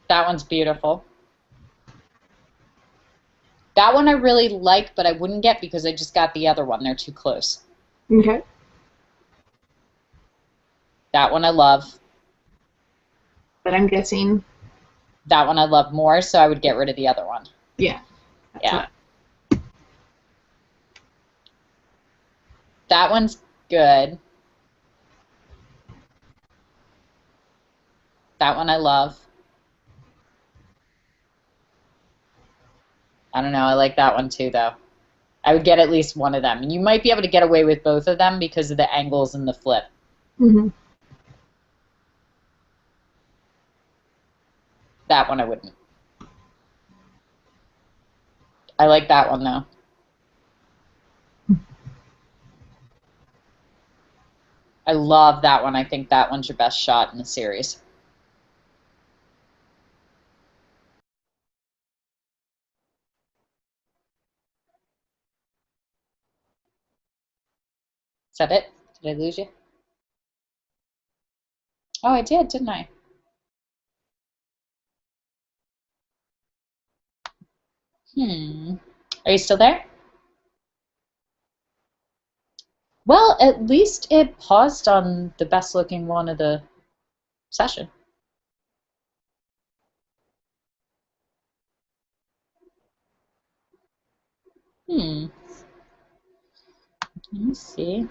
That one's beautiful. That one I really like, but I wouldn't get because I just got the other one. They're too close. Okay. That one I love. But I'm guessing that one I love more, so I would get rid of the other one. Yeah. Yeah. That one's good. That one I love. I don't know. I like that one too, though. I would get at least one of them. And you might be able to get away with both of them because of the angles and the flip. That one I wouldn't. I like that one, though. I love that one. I think that one's your best shot in the series. Is that it? Did I lose you? Oh, I did, didn't I? Are you still there? Well, at least it paused on the best looking one of the session. Let me see.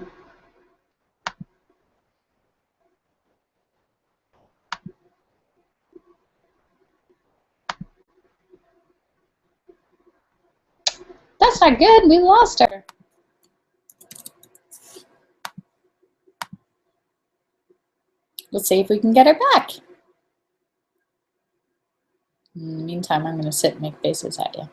That's not good. We lost her. Let's see if we can get her back. In the meantime, I'm going to sit and make faces at you.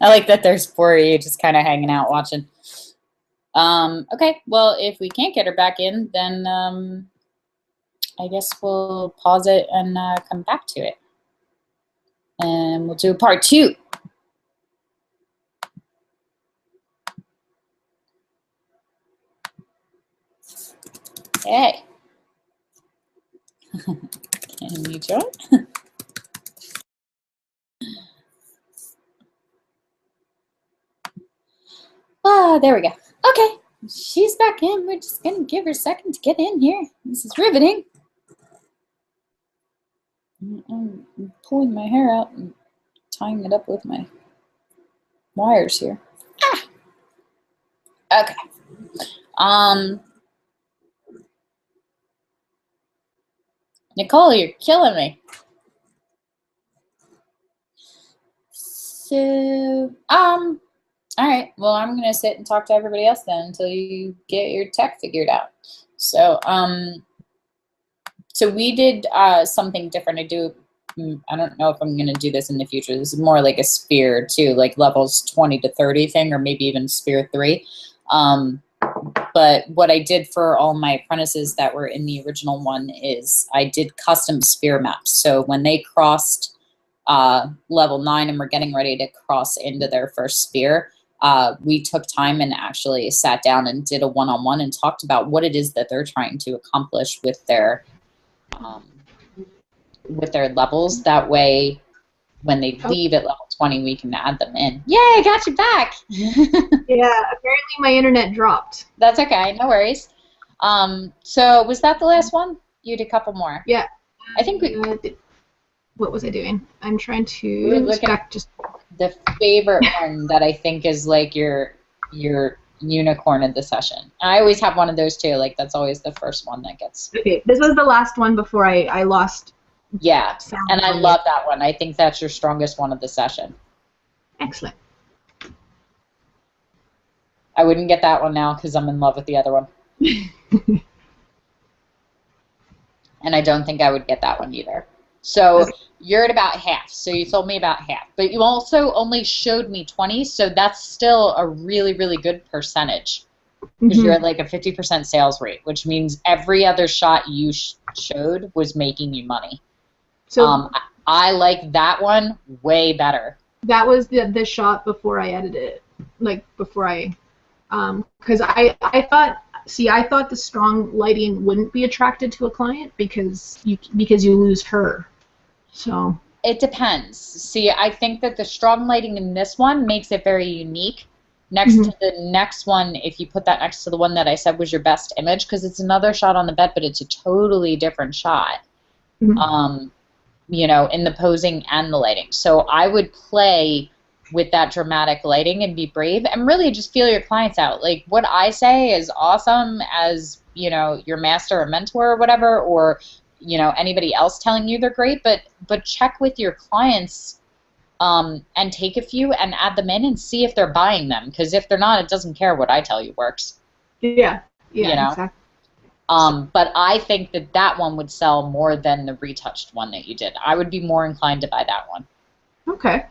I like that there's four of you just kind of hanging out watching. Okay, well, if we can't get her back in, then I guess we'll pause it and come back to it. And we'll do part 2. Hey. Can you join? Ah, there we go. Okay, she's back in. We're just going to give her a second to get in here. This is riveting. I'm pulling my hair out and tying it up with my wires here. Ah! Okay. Nicole, you're killing me. So, all right. Well, I'm gonna sit and talk to everybody else then until you get your tech figured out. So, so we did something different. I don't know if I'm gonna do this in the future. This is more like a sphere too, like levels 20 to 30 thing, or maybe even sphere 3. But what I did for all my apprentices that were in the original one is I did custom sphere maps. So when they crossed level 9 and were getting ready to cross into their first sphere, we took time and actually sat down and did a one-on-one and talked about what it is that they're trying to accomplish with their levels. That way, when they leave at level 20, we can add them in. Yay, I got you back! Yeah, apparently my internet dropped. That's okay, no worries. So was that the last one? You did a couple more. Yeah. I think we... What was I doing? I'm trying to... We were looking at the favorite one that I think is like your unicorn of the session. I always have one of those too. Like that's always the first one that gets... Okay, this was the last one before I lost... Yeah, and I love that one. I think that's your strongest one of the session. Excellent. I wouldn't get that one now because I'm in love with the other one. And I don't think I would get that one either. So you're at about half. So you told me about half. But you also only showed me 20, so that's still a really, really good percentage. Because you're at like a 50% sales rate, which means every other shot you showed was making you money. So I like that one way better. That was the shot before I edited it. Like before I... Because I thought the strong lighting wouldn't be attracted to a client because you lose her. So it depends. See, I think that the strong lighting in this one makes it very unique. Next to the next one, if you put that next to the one that I said was your best image, because it's another shot on the bed, but it's a totally different shot. You know, in the posing and the lighting. So I would play with that dramatic lighting and be brave and really just feel your clients out. Like what I say is awesome as, you know, your master or mentor or whatever, or, you know, anybody else telling you they're great, but check with your clients and take a few and add them in and see if they're buying them. Because if they're not, it doesn't care what I tell you works. Yeah, You know? exactly. But I think that one would sell more than the retouched one that you did. I would be more inclined to buy that one. Okay.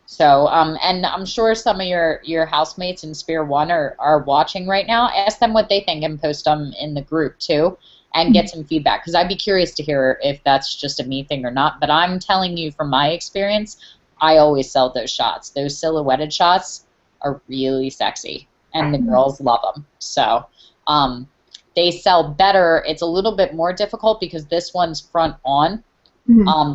So, and I'm sure some of your housemates in Sphere 1 are watching right now. Ask them what they think and post them in the group too and get some feedback, because I'd be curious to hear if that's just a me thing or not. But I'm telling you from my experience, I always sell those shots. Those silhouetted shots are really sexy, and the girls love them. So they sell better. It's a little bit more difficult because this one's front on.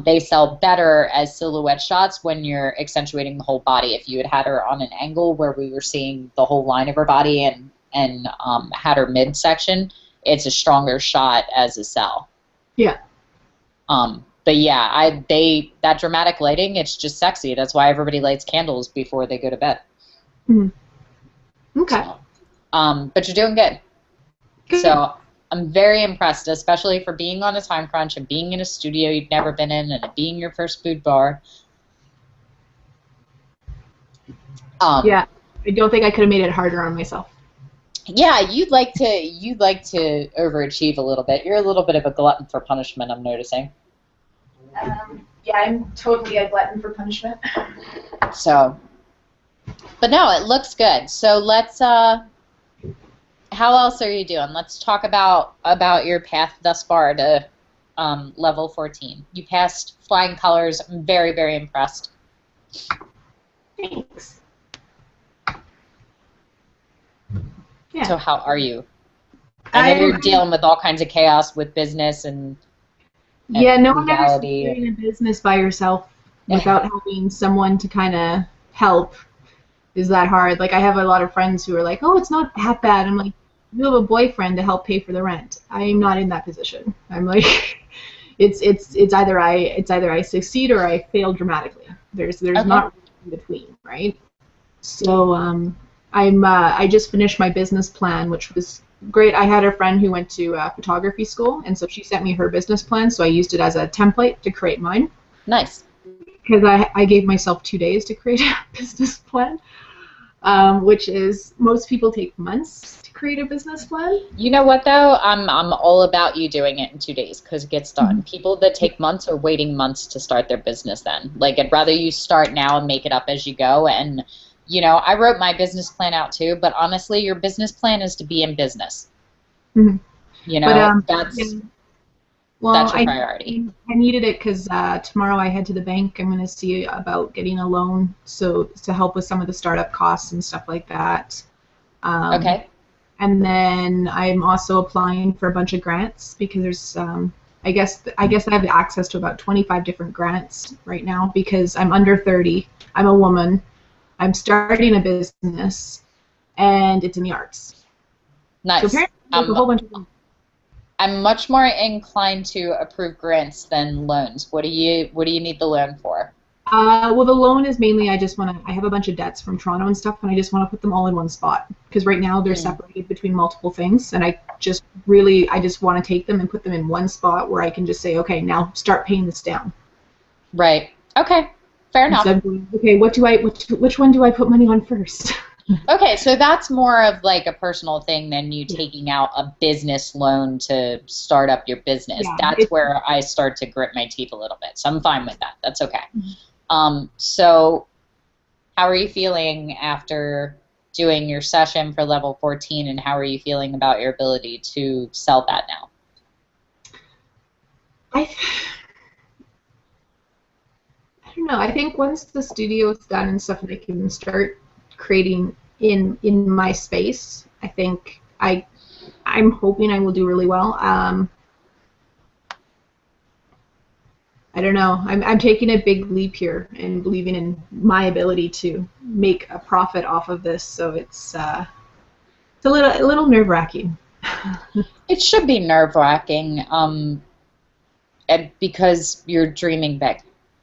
They sell better as silhouette shots when you're accentuating the whole body. If you had her on an angle where we were seeing the whole line of her body and had her midsection, it's a stronger shot as a cell. Yeah. But yeah, that dramatic lighting, it's just sexy. That's why everybody lights candles before they go to bed. Okay. So, but you're doing good. So I'm very impressed, especially for being on a time crunch and being in a studio you've never been in and it being your first food bar. Yeah, I don't think I could have made it harder on myself. Yeah, you'd like to overachieve a little bit. You're a little bit of a glutton for punishment, I'm noticing. Yeah, I'm totally a glutton for punishment. So, but no, it looks good. So let's how else are you doing? Let's talk about your path thus far to level 14. You passed flying colors. I'm very, very impressed. Thanks. Yeah. So how are you? I know you're dealing with all kinds of chaos with business and yeah, no one ever legality. doing a business by yourself without having someone to kind of help is that hard. Like, I have a lot of friends who are like, oh, it's not that bad. I'm like, you have a boyfriend to help pay for the rent. I'm not in that position. I'm like, it's either I succeed or I fail dramatically. There's not in between, right? So I just finished my business plan, which was great. I had a friend who went to photography school, and so she sent me her business plan, so I used it as a template to create mine. Nice. Because I gave myself 2 days to create a business plan, which is, most people take months to create a business plan. You know what, though? I'm all about you doing it in 2 days because it gets done. People that take months are waiting months to start their business then. Like, I'd rather you start now and make it up as you go. And, you know, I wrote my business plan out too, but honestly, your business plan is to be in business. You know, that's your priority. I needed it because tomorrow I head to the bank. I'm going to see about getting a loan, so to help with some of the startup costs and stuff like that. Okay. And then I'm also applying for a bunch of grants because there's, I guess I have access to about 25 different grants right now because I'm under 30. I'm a woman. I'm starting a business, and it's in the arts. Nice. So apparently there's a whole bunch of. I'm much more inclined to approve grants than loans. What do you need the loan for? Well, the loan is mainly I have a bunch of debts from Toronto and stuff, and I just want to put them all in one spot because right now they're separated between multiple things, and I just want to take them and put them in one spot where I can just say, okay, now start paying this down. Right. Okay. Fair enough. Okay, which one do I put money on first? Okay, so that's more of like a personal thing than you taking out a business loan to start up your business. Yeah, that's where I start to grit my teeth a little bit. So I'm fine with that. That's okay. So how are you feeling after doing your session for level 14, and how are you feeling about your ability to sell that now? I don't know. I think once the studio is done and stuff, and I can start creating in my space, I think I'm hoping I will do really well. I don't know. I'm taking a big leap here and believing in my ability to make a profit off of this. So it's a little nerve-wracking. It should be nerve-wracking because you're dreaming big,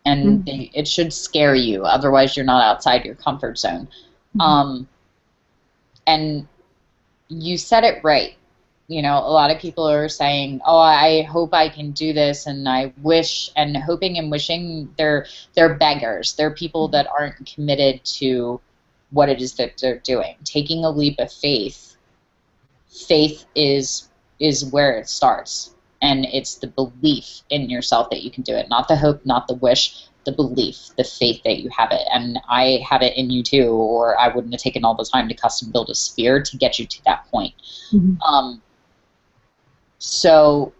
and it should scare you. Otherwise, you're not outside your comfort zone. And you said it right. You know, a lot of people are saying, "Oh, I hope I can do this," and I wish, and hoping and wishing. They're beggars. They're people that aren't committed to what it is that they're doing. Taking a leap of faith. Faith is where it starts, and it's the belief in yourself that you can do it. Not the hope, not the wish. The belief, the faith that you have it. And I have it in you too, or I wouldn't have taken all the time to custom build a sphere to get you to that point. So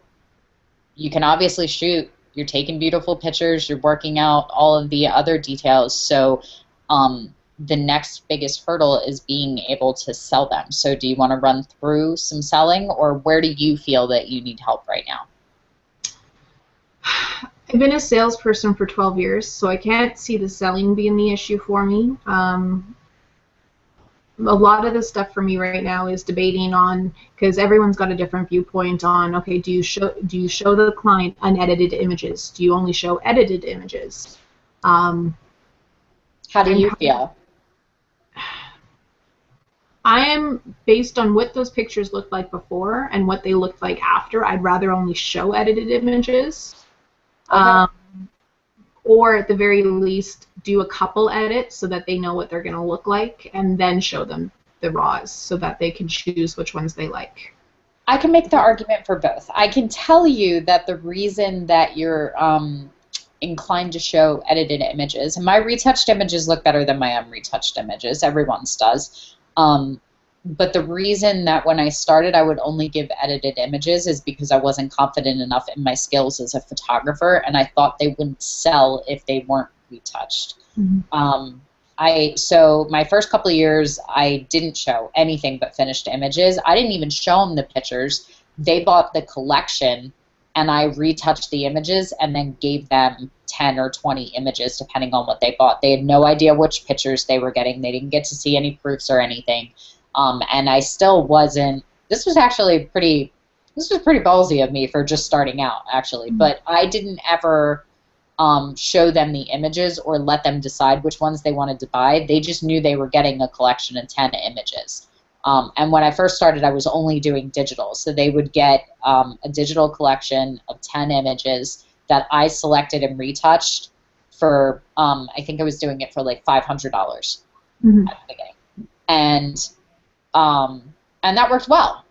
you can obviously shoot, you're taking beautiful pictures, you're working out all of the other details. So the next biggest hurdle is being able to sell them. So do you want to run through some selling, or where do you feel that you need help right now? I've been a salesperson for 12 years, so I can't see the selling being the issue for me. A lot of the stuff for me right now is debating on, because everyone's got a different viewpoint on, okay, do you show the client unedited images? Do you only show edited images? How do you feel? I am, based on what those pictures looked like before and what they looked like after, I'd rather only show edited images. Okay. Or at the very least do a couple edits so that they know what they're going to look like, and then show them the raws so that they can choose which ones they like. I can make the argument for both. I can tell you that the reason that you're inclined to show edited images, and my retouched images look better than my unretouched images, everyone's does, but the reason that when I started I would only give edited images is because I wasn't confident enough in my skills as a photographer, and I thought they wouldn't sell if they weren't retouched. So my first couple of years I didn't show anything but finished images. I didn't even show them the pictures. They bought the collection, and I retouched the images and then gave them 10 or 20 images depending on what they bought. They had no idea which pictures they were getting. They didn't get to see any proofs or anything. And I still wasn't, this was pretty ballsy of me for just starting out, actually, but I didn't ever show them the images or let them decide which ones they wanted to buy. They just knew they were getting a collection of 10 images. And when I first started, I was only doing digital. So they would get a digital collection of 10 images that I selected and retouched for, I think I was doing it for like $500 at the beginning. And that worked well.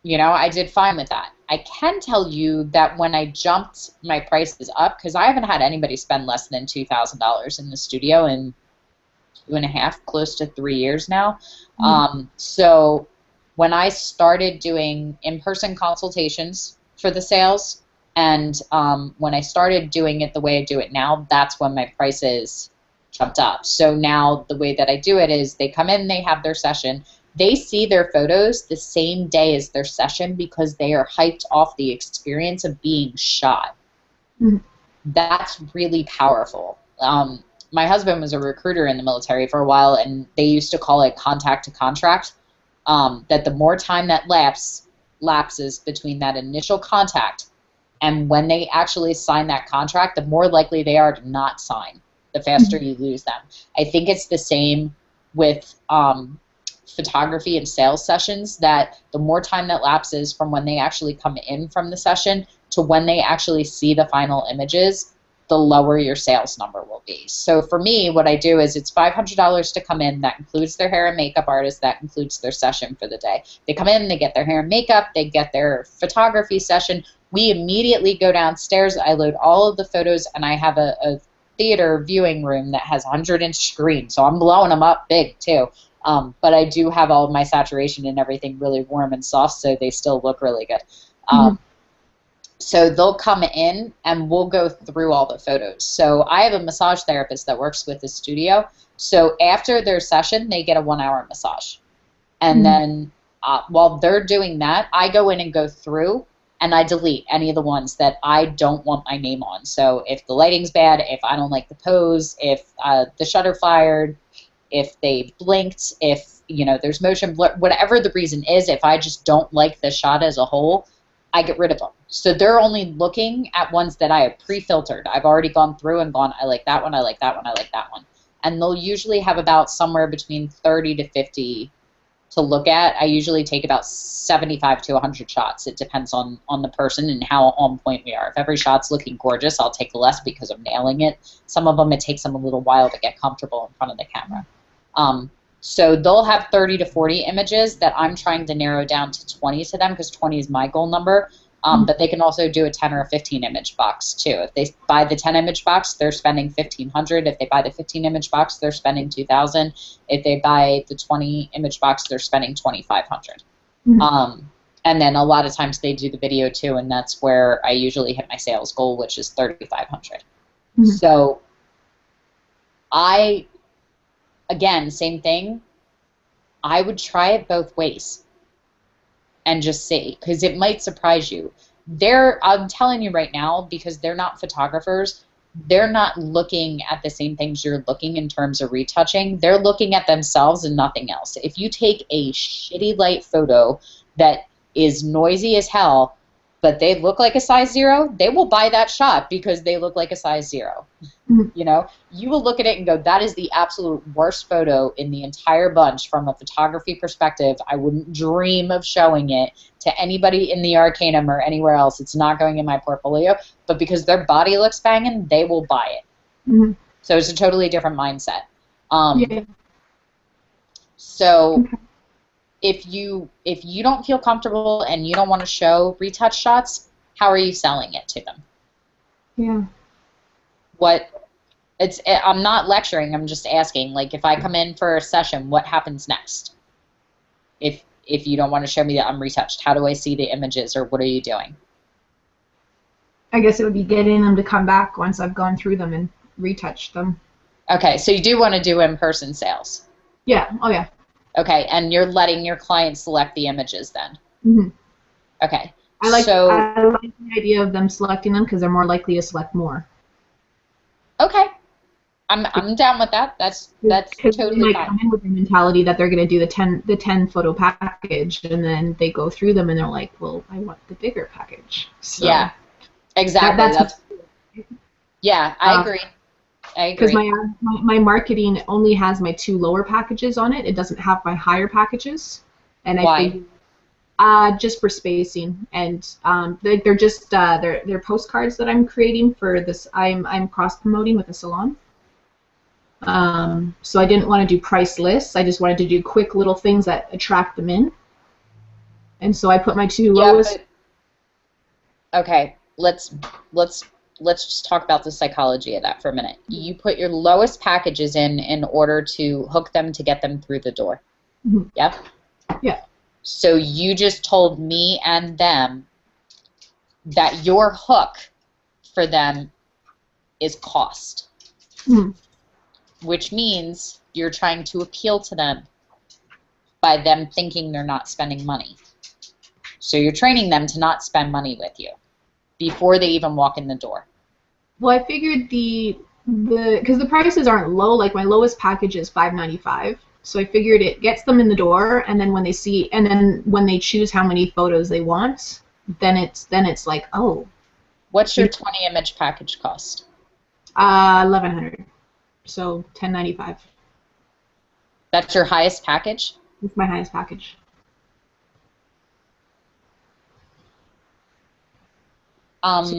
You know, I did fine with that. I can tell you that when I jumped my prices up, because I haven't had anybody spend less than $2,000 in the studio in 2.5, close to 3 years now. So when I started doing in-person consultations for the sales, and when I started doing it the way I do it now, that's when my prices jumped up. So now the way that I do it is they come in, they have their session, they see their photos the same day as their session because they are hyped off the experience of being shot. That's really powerful. My husband was a recruiter in the military for a while, and they used to call it contact to contract, that the more time that lapses between that initial contact and when they actually sign that contract, the more likely they are to not sign, the faster you lose them. I think it's the same with photography and sales sessions, that the more time that lapses from when they actually come in from the session to when they actually see the final images, the lower your sales number will be. So for me, what I do is it's $500 to come in. That includes their hair and makeup artist. That includes their session for the day. They come in, they get their hair and makeup, they get their photography session. We immediately go downstairs. I load all of the photos, and I have a theater viewing room that has 100-inch screen, so I'm blowing them up big too. But I do have all of my saturation and everything really warm and soft, so they still look really good. So they'll come in, and we'll go through all the photos. So I have a massage therapist that works with the studio. So after their session, they get a 1-hour massage. And then while they're doing that, I go in and go through, and I delete any of the ones that I don't want my name on. So if the lighting's bad, if I don't like the pose, if the shutter fired, if they blinked, if there's motion blur, whatever the reason is, if I just don't like the shot as a whole, I get rid of them. So they're only looking at ones that I have pre-filtered. I've already gone through and gone, I like that one, I like that one, I like that one. And they'll usually have about somewhere between 30 to 50 to look at. I usually take about 75 to 100 shots. It depends on the person and how on point we are. If every shot's looking gorgeous, I'll take less because I'm nailing it. Some of them, it takes them a little while to get comfortable in front of the camera. So they'll have 30 to 40 images that I'm trying to narrow down to 20 to them because 20 is my goal number. But they can also do a 10 or a 15 image box too. If they buy the 10 image box, they're spending $1,500. If they buy the 15 image box, they're spending $2,000. If they buy the 20 image box, they're spending $2,500. And then a lot of times they do the video too, and that's where I usually hit my sales goal, which is $3,500. So again, same thing. I would try it both ways and just see, because it might surprise you. I'm telling you right now, because they're not photographers, they're not looking at the same things you're looking in terms of retouching. They're looking at themselves and nothing else. If you take a shitty light photo that is noisy as hell, but they look like a size 0, they will buy that shot because they look like a size 0. You know, you will look at it and go, that is the absolute worst photo in the entire bunch from a photography perspective. I wouldn't dream of showing it to anybody in the Arcanum or anywhere else. It's not going in my portfolio, but because their body looks banging, they will buy it. So it's a totally different mindset. So if you don't feel comfortable and you don't want to show retouch shots, how are you selling it to them? I'm not lecturing, I'm just asking, like, if I come in for a session, what happens next? If you don't want to show me that I'm retouched, how do I see the images, or what are you doing? I guess it would be getting them to come back once I've gone through them and retouched them. Okay, so you do want to do in-person sales? Yeah, oh yeah. Okay, and you're letting your clients select the images then? Okay. I like the idea of them selecting them because they're more likely to select more. Okay. I'm down with that. That's totally fine. Come in with the mentality that they're going to do the 10 photo package, and then they go through them and they're like, well, I want the bigger package. So yeah, exactly. Yeah, I agree. Because my marketing only has my 2 lower packages on it. It doesn't have my higher packages. And why? I think just for spacing, and they're just they're postcards that I'm creating for this. I'm cross promoting with a salon. So I didn't want to do price lists. I just wanted to do quick little things that attract them in. And so I put my 2 lowest. Okay, let's just talk about the psychology of that for a minute. You put your lowest packages in order to hook them to get them through the door. Yep. Yeah. So you just told me and them that your hook for them is cost. Which means you're trying to appeal to them by them thinking they're not spending money. So you're training them to not spend money with you before they even walk in the door. Well, I figured because the prices aren't low. Like my lowest package is $5.95. So I figured it gets them in the door, and then when they choose how many photos they want, then it's like, oh. What's your 20 image package cost? $1,100. So $10.95. That's your highest package? It's my highest package. What's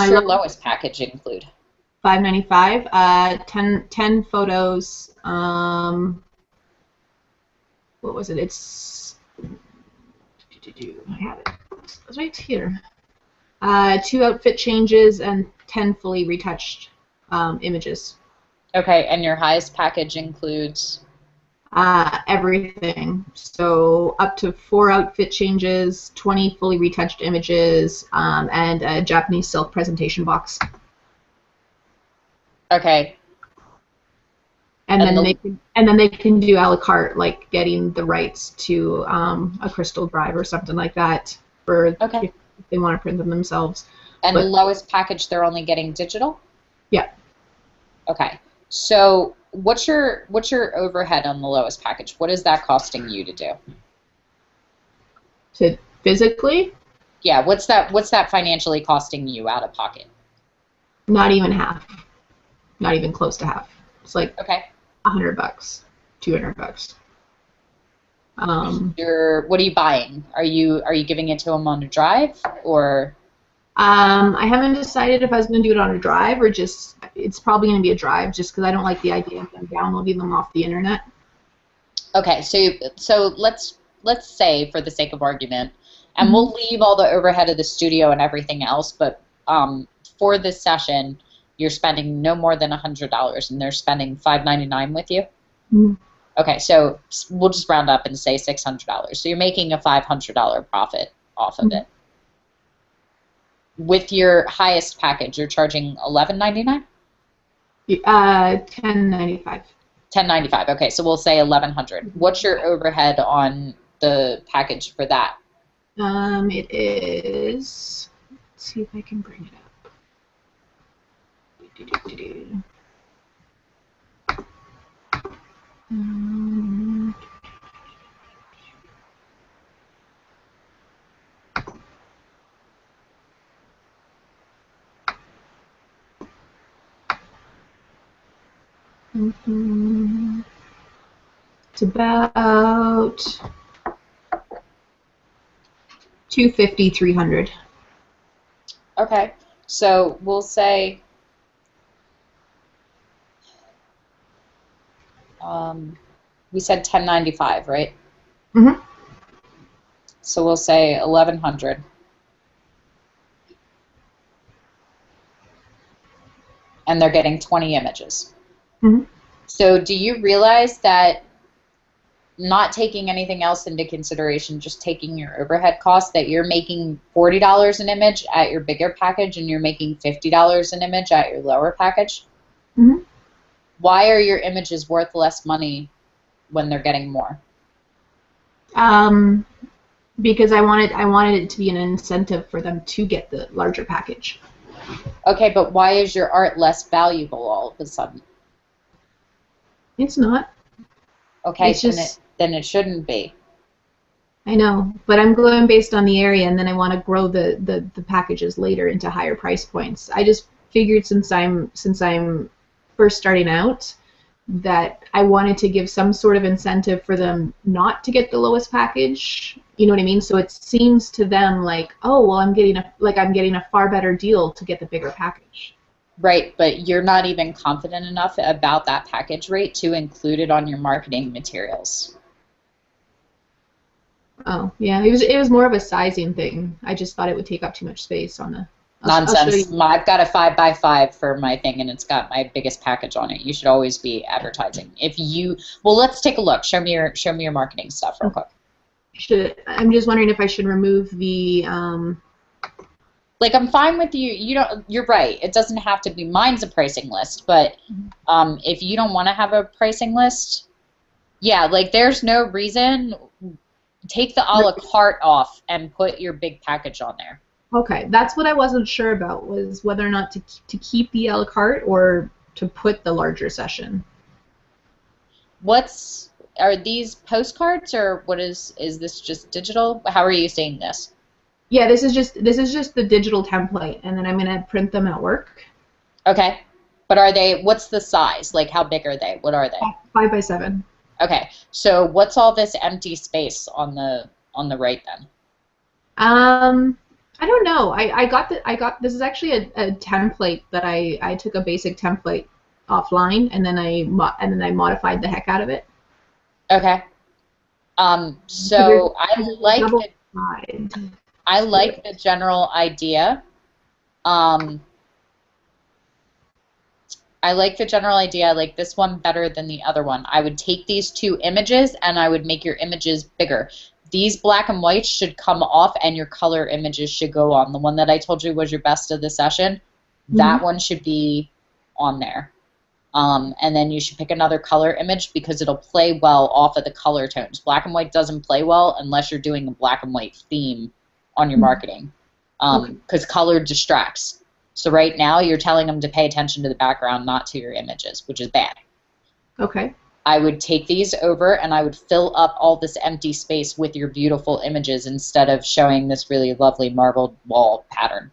your lowest package include? $5.95. 10 photos. What was it? It's. I have it. It's right here. 2 outfit changes and 10 fully retouched images. Okay, and your highest package includes? Everything. So up to 4 outfit changes, 20 fully retouched images, and a Japanese silk presentation box. Okay. And then they can do a la carte, like getting the rights to a crystal drive or something like that for if they want to print them themselves. And the lowest package, they're only getting digital? Yeah. Okay. So what's your overhead on the lowest package? What is that costing you to do? To physically? Yeah. What's that financially costing you out of pocket? Not even half. Not even close to half. It's like $100, $200. What are you buying? Are you giving it to them on a drive or? I haven't decided if I was going to do it on a drive or just, it's probably going to be a drive just because I don't like the idea of them downloading them off the internet. Okay, so let's say for the sake of argument, and we'll leave all the overhead of the studio and everything else, but for this session, you're spending no more than $100, and they're spending $599 with you. Mm-hmm. Okay, so we'll just round up and say $600. So you're making a $500 profit off of it. With your highest package, you're charging $11.99? $10.95. $10.95. Okay, so we'll say $1,100. What's your overhead on the package for that? It is. Let's see if I can bring it up. It's about $250, $300. Okay, so we'll say we said $10.95, right? Mm-hmm. So we'll say $1,100. And they're getting 20 images. Mm-hmm. So do you realize that not taking anything else into consideration, just taking your overhead costs, that you're making $40 an image at your bigger package and you're making $50 an image at your lower package? Mm-hmm. Why are your images worth less money when they're getting more? Because I wanted it to be an incentive for them to get the larger package. Okay, but why is your art less valuable all of a sudden? It's not. Okay, it's just, then it shouldn't be. I know, but I'm going based on the area, and then I want to grow the packages later into higher price points. I just figured since I'm first starting out that I wanted to give some sort of incentive for them not to get the lowest package. You know what I mean? So it seems to them like, oh, well, I'm getting a far better deal to get the bigger package. Right, but you're not even confident enough about that package rate to include it on your marketing materials. Oh, yeah, it was more of a sizing thing. I just thought it would take up too much space on the. Nonsense. I've got a 5x5 for my thing, and it's got my biggest package on it. You should always be advertising. Well, let's take a look. Show me your marketing stuff real quick. I'm just wondering if I should remove the. Like, I'm fine with you. You're right. It doesn't have to be. Mine's a pricing list, but if you don't want to have a pricing list, yeah, like there's no reason. Take the a la carte off and put your big package on there. Okay, that's what I wasn't sure about, was whether or not to keep the a la carte or to put the larger session. Are these postcards, or what is this just digital? How are you seeing this? Yeah, this is just the digital template, and then I'm gonna print them at work. Okay, but what's the size? Like, how big are they? What are they? 5x7. Okay, so what's all this empty space on the right then? I don't know. I got this is actually a template that I took a basic template offline, and then I modified the heck out of it. Okay. So I like the general idea. I like the general idea. I like this one better than the other one. I would take these two images and I would make your images bigger. These black and whites should come off and your color images should go on. The one that I told you was your best of the session, that one should be on there. And then you should pick another color image because it'll play well off of the color tones. Black and white doesn't play well unless you're doing a black and white theme on your marketing, because color distracts. So right now you're telling them to pay attention to the background, not to your images, which is bad. Okay. I would take these over and I would fill up all this empty space with your beautiful images instead of showing this really lovely marbled wall pattern.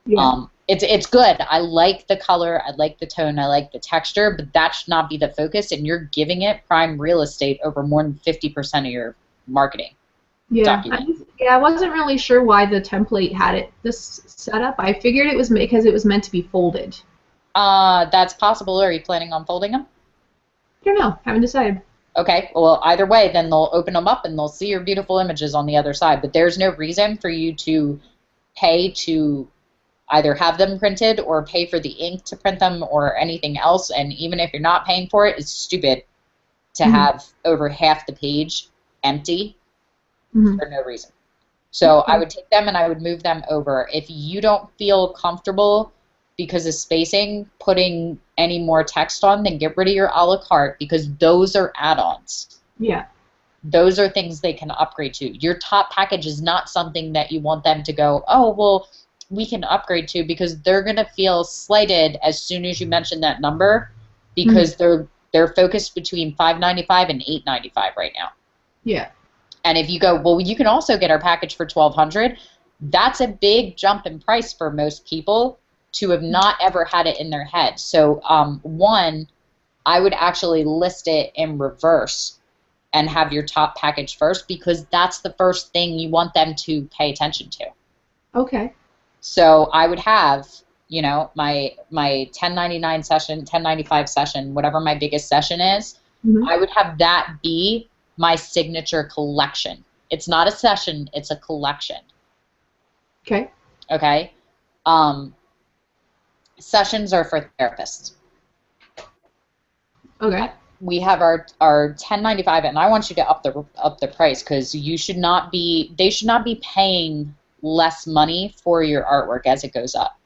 Yeah. It's good. I like the color, I like the tone, I like the texture, but that should not be the focus, and you're giving it prime real estate over more than 50% of your marketing Yeah, document. I wasn't really sure why the template had it this setup. I figured it was because it was meant to be folded. That's possible. Are you planning on folding them? I don't know. Haven't decided. Okay, well, either way, then they'll open them up and they'll see your beautiful images on the other side. But there's no reason for you to pay to either have them printed or pay for the ink to print them or anything else. And even if you're not paying for it, it's stupid to have over half the page empty for no reason. So I would take them and I would move them over. If you don't feel comfortable because of spacing putting any more text on, then get rid of your a la carte, because those are add-ons. Yeah. Those are things they can upgrade to. Your top package is not something that you want them to go, oh, well, we can upgrade to, because they're going to feel slighted as soon as you mention that number, because they're focused between $5.95 and $8.95 right now. Yeah. And if you go, well, you can also get our package for $1,200, that's a big jump in price for most people to have not ever had it in their head. So one, I would actually list it in reverse and have your top package first, because that's the first thing you want them to pay attention to. Okay. So I would have, you know, my 1099 session, 1095 session, whatever my biggest session is, I would have that be my signature collection. It's not a session, it's a collection. Okay. Okay? Sessions are for therapists. Okay. We have our 1095, and I want you to up the price, because they should not be paying less money for your artwork as it goes up.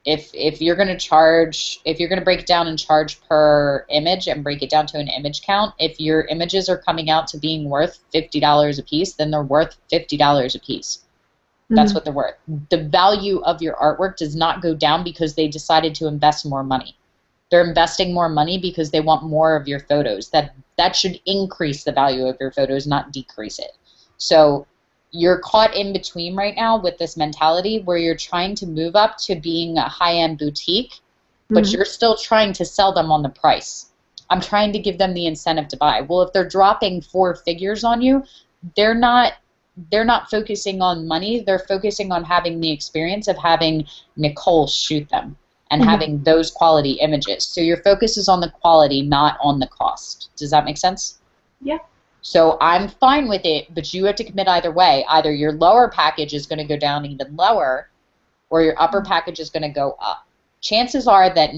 If you're going to break it down and charge per image and break it down to an image count, if your images are coming out to being worth $50 a piece, then they're worth $50 a piece. That's what they're worth. The value of your artwork does not go down because they decided to invest more money. They're investing more money because they want more of your photos. That should increase the value of your photos, not decrease it. So you're caught in between right now with this mentality where you're trying to move up to being a high-end boutique, but you're still trying to sell them on the price. I'm trying to give them the incentive to buy. Well, if they're dropping 4 figures on you, they're not focusing on money. They're focusing on having the experience of having Nicole shoot them and having those quality images. So your focus is on the quality, not on the cost. Does that make sense? Yeah. So I'm fine with it, but you have to commit either way. Either your lower package is going to go down even lower, or your upper package is going to go up. Chances are that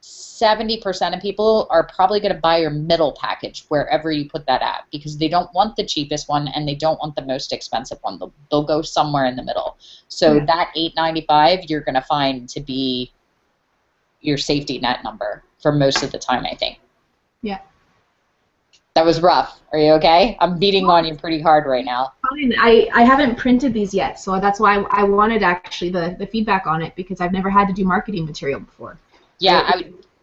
70% of people are probably going to buy your middle package wherever you put that at, because they don't want the cheapest one and they don't want the most expensive one. They'll go somewhere in the middle. So that $8.95 you're going to find to be your safety net number for most of the time, I think. Yeah. That was rough. Are you okay? I'm beating on you pretty hard right now. Fine. I haven't printed these yet, so that's why I wanted actually the feedback on it, because I've never had to do marketing material before. Yeah,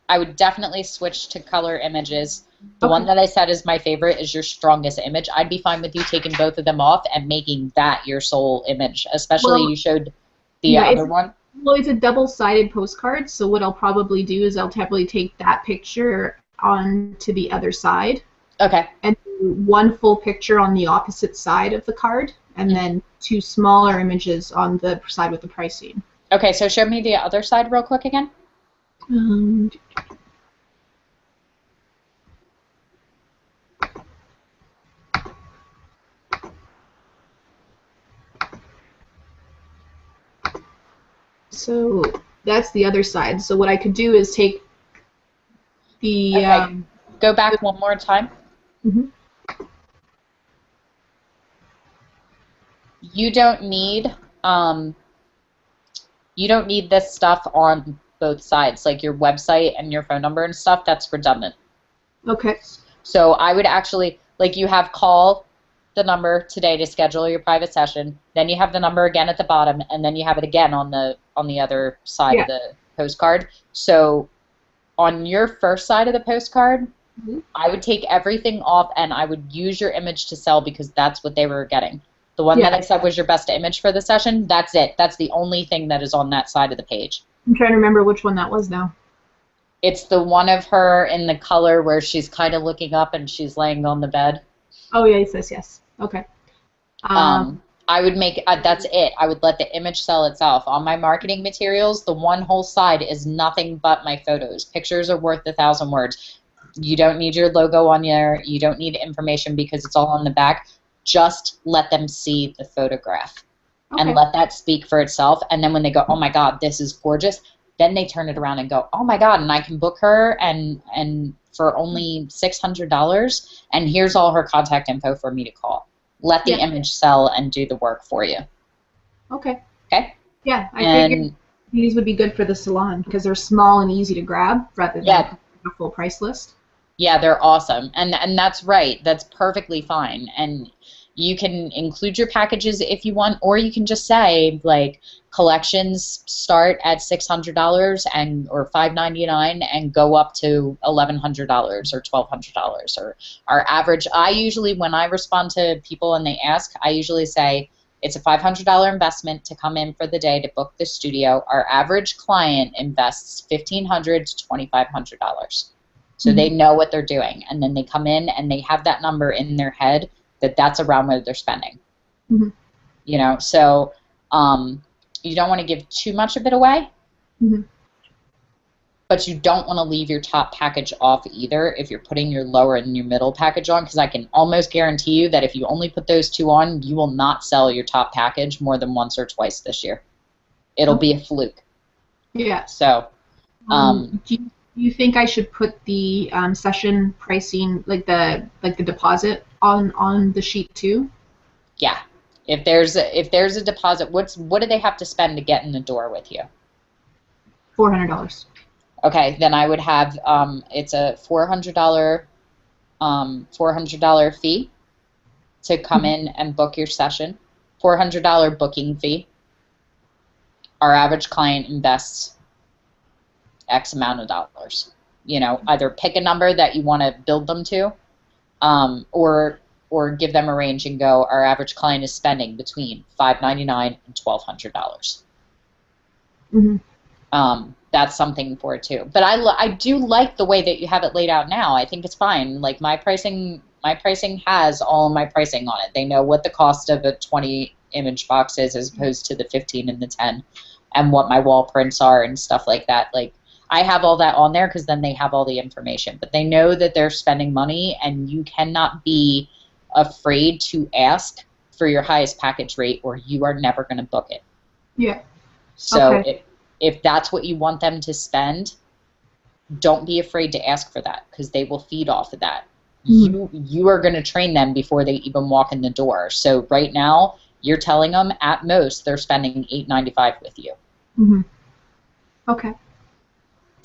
I would definitely switch to color images. The one that I said is my favorite is your strongest image. I'd be fine with you taking both of them off and making that your sole image, especially you showed the other one. Well, it's a double-sided postcard, so what I'll probably do is I'll probably take that picture on to the other side. Okay. And do one full picture on the opposite side of the card, and then 2 smaller images on the side with the pricing. Okay, so show me the other side real quick again. So that's the other side. So what I could do is take the... Go back one more time. You don't need this stuff on both sides, like your website and your phone number and stuff. That's redundant. Okay. So I would actually, like, you have call the number today to schedule your private session, then you have the number again at the bottom, and then you have it again on the other side of the postcard. So on your first side of the postcard, I would take everything off and I would use your image to sell, because that's what they were getting. The one that I said was your best image for the session, that's it. That's the only thing that is on that side of the page. I'm trying to remember which one that was now. It's the one of her in the color where she's kind of looking up and she's laying on the bed. Oh, yes. Okay. I would make, that's it. I would let the image sell itself. On my marketing materials, the one whole side is nothing but my photos. Pictures are worth 1,000 words. You don't need your logo on there. You don't need information because it's all on the back. Just let them see the photograph and let that speak for itself. And then when they go, oh my God, this is gorgeous, then they turn it around and go, oh my God, and I can book her and for only $600, and here's all her contact info for me to call. Let the image sell and do the work for you. Okay. Okay? Yeah, I figured these would be good for the salon because they're small and easy to grab rather than a full price list. Yeah, they're awesome. And that's right. That's perfectly fine. And you can include your packages if you want, or you can just say, like, collections start at $600 or $599 and go up to $1,100 or $1,200. Or our average, I usually, when I respond to people and they ask, I usually say, it's a $500 investment to come in for the day to book the studio. Our average client invests $1,500 to $2,500. So they know what they're doing. And then they come in and they have that number in their head that's around what they're spending. You know, so you don't want to give too much of it away, but you don't want to leave your top package off either if you're putting your lower and your middle package on, because I can almost guarantee you that if you only put those two on, you will not sell your top package more than once or twice this year. It'll be a fluke. Yeah. So do you think I should put the session pricing, like the deposit, on the sheet too? Yeah. If there's a deposit, what do they have to spend to get in the door with you? $400. Okay, then I would have it's a $400 fee to come in and book your session. $400 booking fee. Our average client invests X amount of dollars. You know, either pick a number that you want to build them to, or give them a range and go, our average client is spending between $599 and $1,200. That's something for it too. But I do like the way that you have it laid out now. I think it's fine. Like my pricing has all of my pricing on it. They know what the cost of a 20 image box is as opposed to the 15 and the 10, and what my wall prints are and stuff like that. Like I have all that on there because then they have all the information. But they know that they're spending money, and you cannot be afraid to ask for your highest package rate, or you are never going to book it. Yeah. So if that's what you want them to spend, don't be afraid to ask for that, because they will feed off of that. You are going to train them before they even walk in the door. So right now, you're telling them at most they're spending $895 with you. Okay.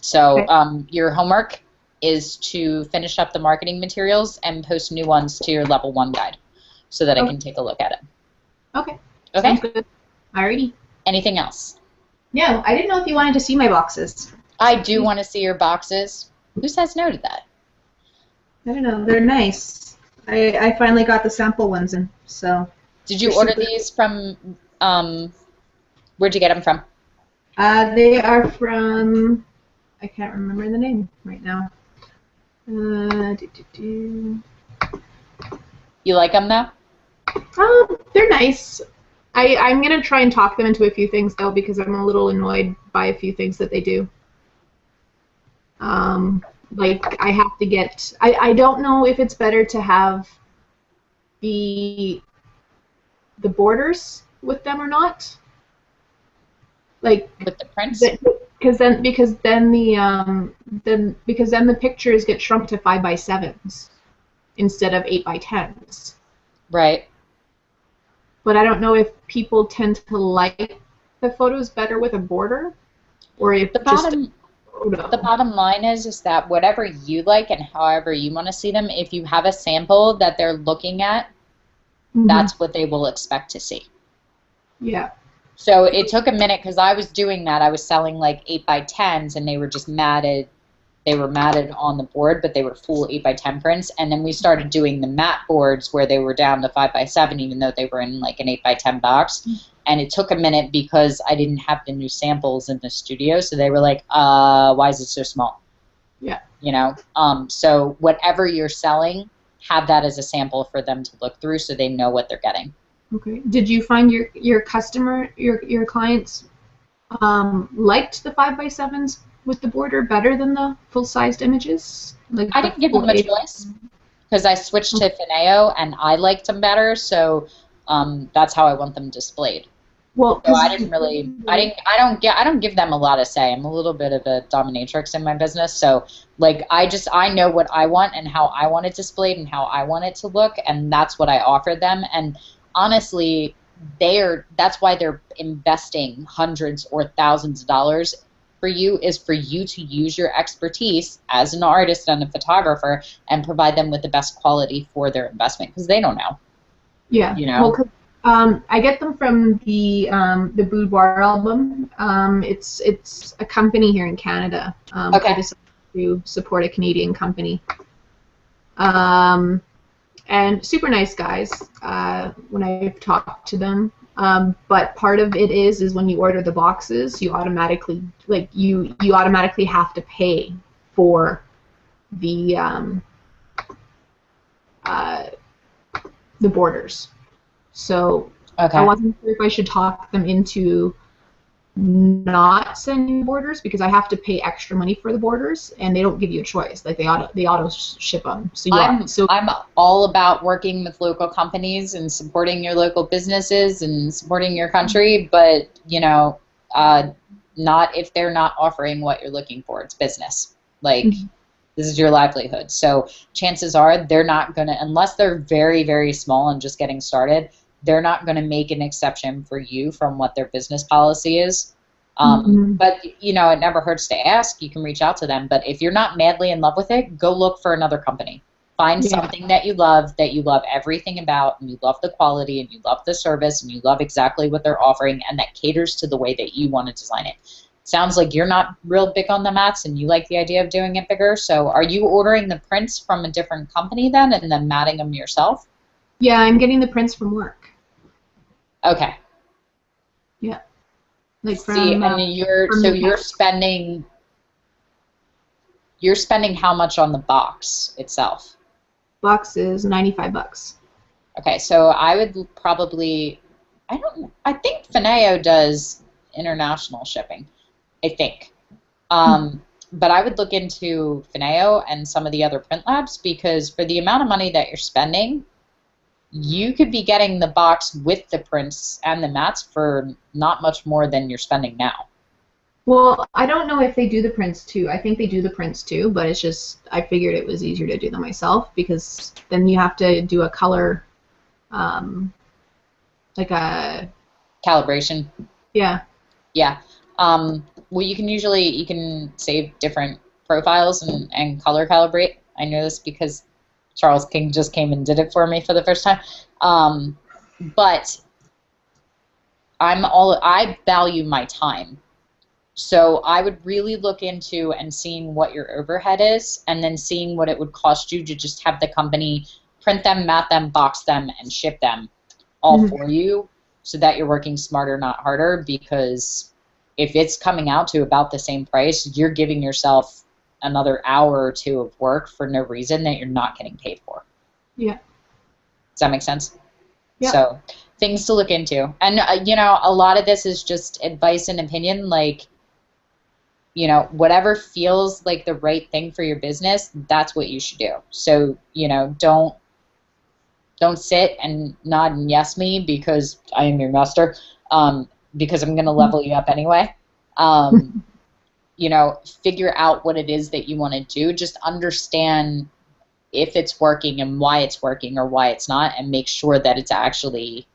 So your homework is to finish up the marketing materials and post new ones to your level 1 guide so that I can take a look at it. Okay. Okay? Sounds good. Alrighty. Anything else? No, I didn't know if you wanted to see my boxes. I do want to see your boxes. Who says no to that? I don't know. They're nice. I finally got the sample ones in, so. Did you order these from, where'd you get them from? They are from, I can't remember the name right now. You like them though? They're nice. I'm going to try and talk them into a few things, though, because I'm a little annoyed by a few things that they do. Like, I have to get... I don't know if it's better to have the borders with them or not. Like... With the prints? Because then the pictures get shrunk to 5x7s instead of 8x10s. Right. But I don't know if people tend to like the photos better with a border, or if the bottom line is that whatever you like and however you want to see them, if you have a sample that they're looking at, that's what they will expect to see. Yeah. So it took a minute because I was doing that. I was selling like 8x10s, and they were just matted. They were matted on the board, but they were full 8x10 prints. And then we started doing the matte boards where they were down to 5x7, even though they were in like an 8x10 box. And it took a minute because I didn't have the new samples in the studio. So they were like, why is it so small? Yeah. You know? So whatever you're selling have that as a sample for them to look through so they know what they're getting. Okay. Did you find your customer, your clients liked the 5x7s with the border better than the full-sized images? Like I the didn't give full them a 8? choice because I switched to Fineo and I liked them better, so that's how I want them displayed. Well, So because I don't give them a lot of say. I'm a little bit of a dominatrix in my business, so like I know what I want and how I want it displayed and how I want it to look, and that's what I offer them. And honestly, that's why they're investing hundreds or thousands of dollars for you, is for you to use your expertise as an artist and a photographer and provide them with the best quality for their investment, because they don't know. yeah. You Well, know? 'cause, I get them from the Boudoir album. It's a company here in Canada. I Okay. decided to support a Canadian company. Um, and super nice guys when I've talked to them. But part of it is when you order the boxes, you automatically you automatically have to pay for the uh, the borders. So I Okay. wasn't sure if I should talk them into not sending borders because I have to pay extra money for the borders, and they don't give you a choice. Like they auto ship them. So I'm all about working with local companies and supporting your local businesses and supporting your country, but uh, not if they're not offering what you're looking for. It's business. Like, this is your livelihood. So chances are they're not gonna, unless they're very, very small and just getting started, they're not gonna make an exception for you from what their business policy is. But it never hurts to ask. You can reach out to them. But if you're not madly in love with it, go look for another company. Find something that you love everything about, and you love the quality, and you love the service, and you love exactly what they're offering, and that caters to the way that you want to design it. Sounds like you're not real big on the mats, and you like the idea of doing it bigger. So are you ordering the prints from a different company then, and then matting them yourself? Yeah, I'm getting the prints from work. Okay. Yeah. Like See, from and you're spending how much on the box itself? box is $95. Okay, so I would probably, I think Fineo does international shipping, I think. But I would look into Fineo and some of the other print labs, because for the amount of money that you're spending, you could be getting the box with the prints and the mats for not much more than you're spending now. Well, I don't know if they do the prints too. I think they do the prints too, but it's just I figured it was easier to do them myself because then you have to do a color, like a Calibration. yeah. Yeah. Well, you can save different profiles and color calibrate. I know this because Charles King just came and did it for me for the first time. But I value my time. So I would really look into and seeing what your overhead is, and then seeing what it would cost you to just have the company print them, mat them, box them, and ship them all for you, so that you're working smarter, not harder. Because if it's coming out to about the same price, you're giving yourself another hour or two of work for no reason that you're not getting paid for. Yeah. Does that make sense? Yeah. So things to look into. And, a lot of this is just advice and opinion. Like, whatever feels like the right thing for your business, that's what you should do. So, don't sit and nod and yes me because I am your master, because I'm going to level you up anyway. Figure out what it is that you want to do. Just understand if it's working and why it's working or why it's not, and make sure that it's actually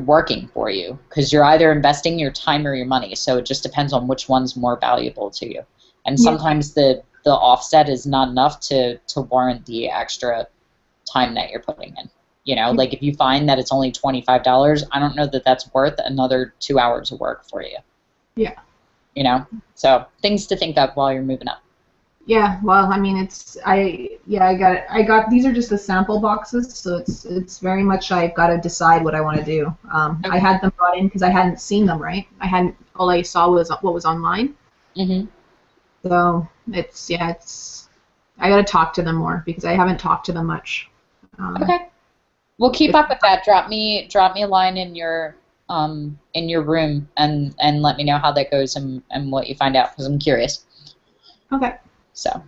working for you, because you're either investing your time or your money. So it just depends on which one's more valuable to you. And sometimes the offset is not enough to warrant the extra time that you're putting in. Like if you find that it's only $25, I don't know that that's worth another 2 hours of work for you. Yeah. So things to think of while you're moving up. Yeah, well, I mean, I got it. These are just the sample boxes, so it's very much I've got to decide what I want to do. I had them brought in because I hadn't seen them, right? All I saw was what was online. Mm-hmm. So it's I got to talk to them more because I haven't talked to them much. Okay. We'll keep up with that. Drop me a line in your room and let me know how that goes and what you find out because I'm curious. Okay. So.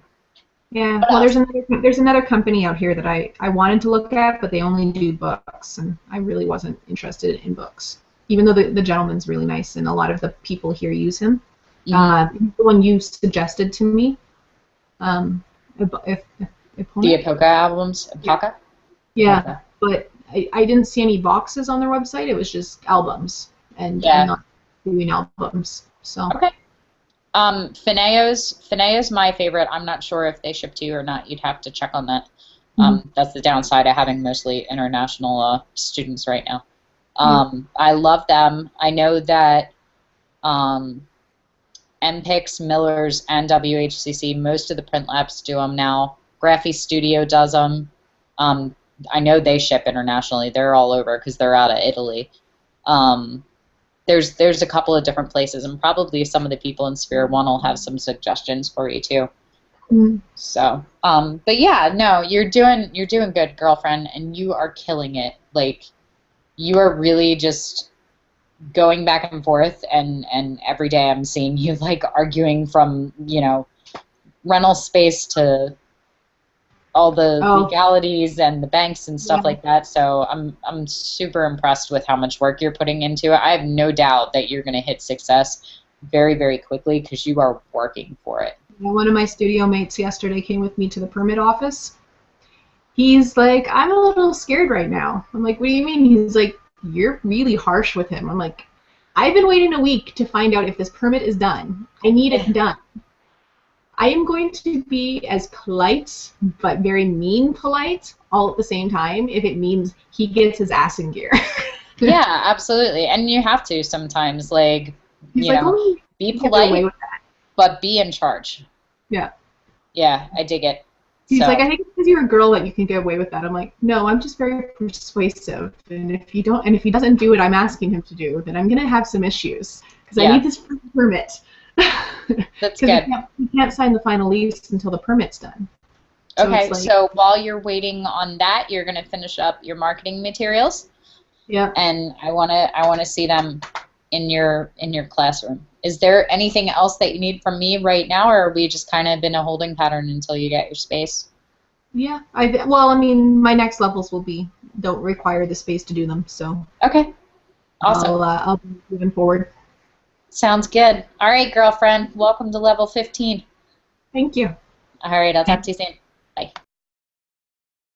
Yeah. Well, there's another company out here that I wanted to look at, but they only do books, and I really wasn't interested in books. Even though the gentleman's really nice, and a lot of the people here use him. Mm-hmm. The one you suggested to me. If The Apoca albums, Apoca? Yeah, Apoca. but I didn't see any boxes on their website. It was just albums, and Yeah. I'm not doing albums. So. Okay. Fineo's my favorite. I'm not sure if they ship to you or not. You'd have to check on that. That's the downside of having mostly international students right now. I love them. I know that MPICS, Miller's, and WHCC, most of the print labs do them now. Graphy Studio does them. I know they ship internationally. They're all over because they're out of Italy. There's a couple of different places, and probably some of the people in Sphere One will have some suggestions for you too. So, but yeah, no, you're doing good, girlfriend, and you are killing it. Like, you are really just going back and forth, and every day I'm seeing you like arguing from rental space to all the legalities and the banks and stuff like that. So I'm super impressed with how much work you're putting into it. I have no doubt that you're going to hit success very, very quickly because you are working for it. One of my studio mates yesterday came with me to the permit office. He's like, I'm a little scared right now. I'm like, what do you mean? He's like, you're really harsh with him. I'm like, I've been waiting a week to find out if this permit is done. I need it done. I am going to be as polite, but very mean polite, all at the same time, if it means he gets his ass in gear. Yeah, absolutely. And you have to sometimes, like, He's like, oh, be polite, but be in charge. Yeah. Yeah, I dig it. He's like, I think it's because you're a girl that you can get away with that. I'm like, no, I'm just very persuasive. And if he doesn't do what I'm asking him to do, then I'm gonna have some issues because I need this permit. That's good. You can't sign the final lease until the permit's done. Okay, so while you're waiting on that, you're gonna finish up your marketing materials. Yeah. And I wanna see them in your classroom. Is there anything else that you need from me right now, or are we just kind of in a holding pattern until you get your space? Yeah. I mean, my next levels don't require the space to do them, so. Okay. Awesome. I'll be moving forward. Sounds good. All right, girlfriend. Welcome to level 15. Thank you. All right, I'll talk to you soon.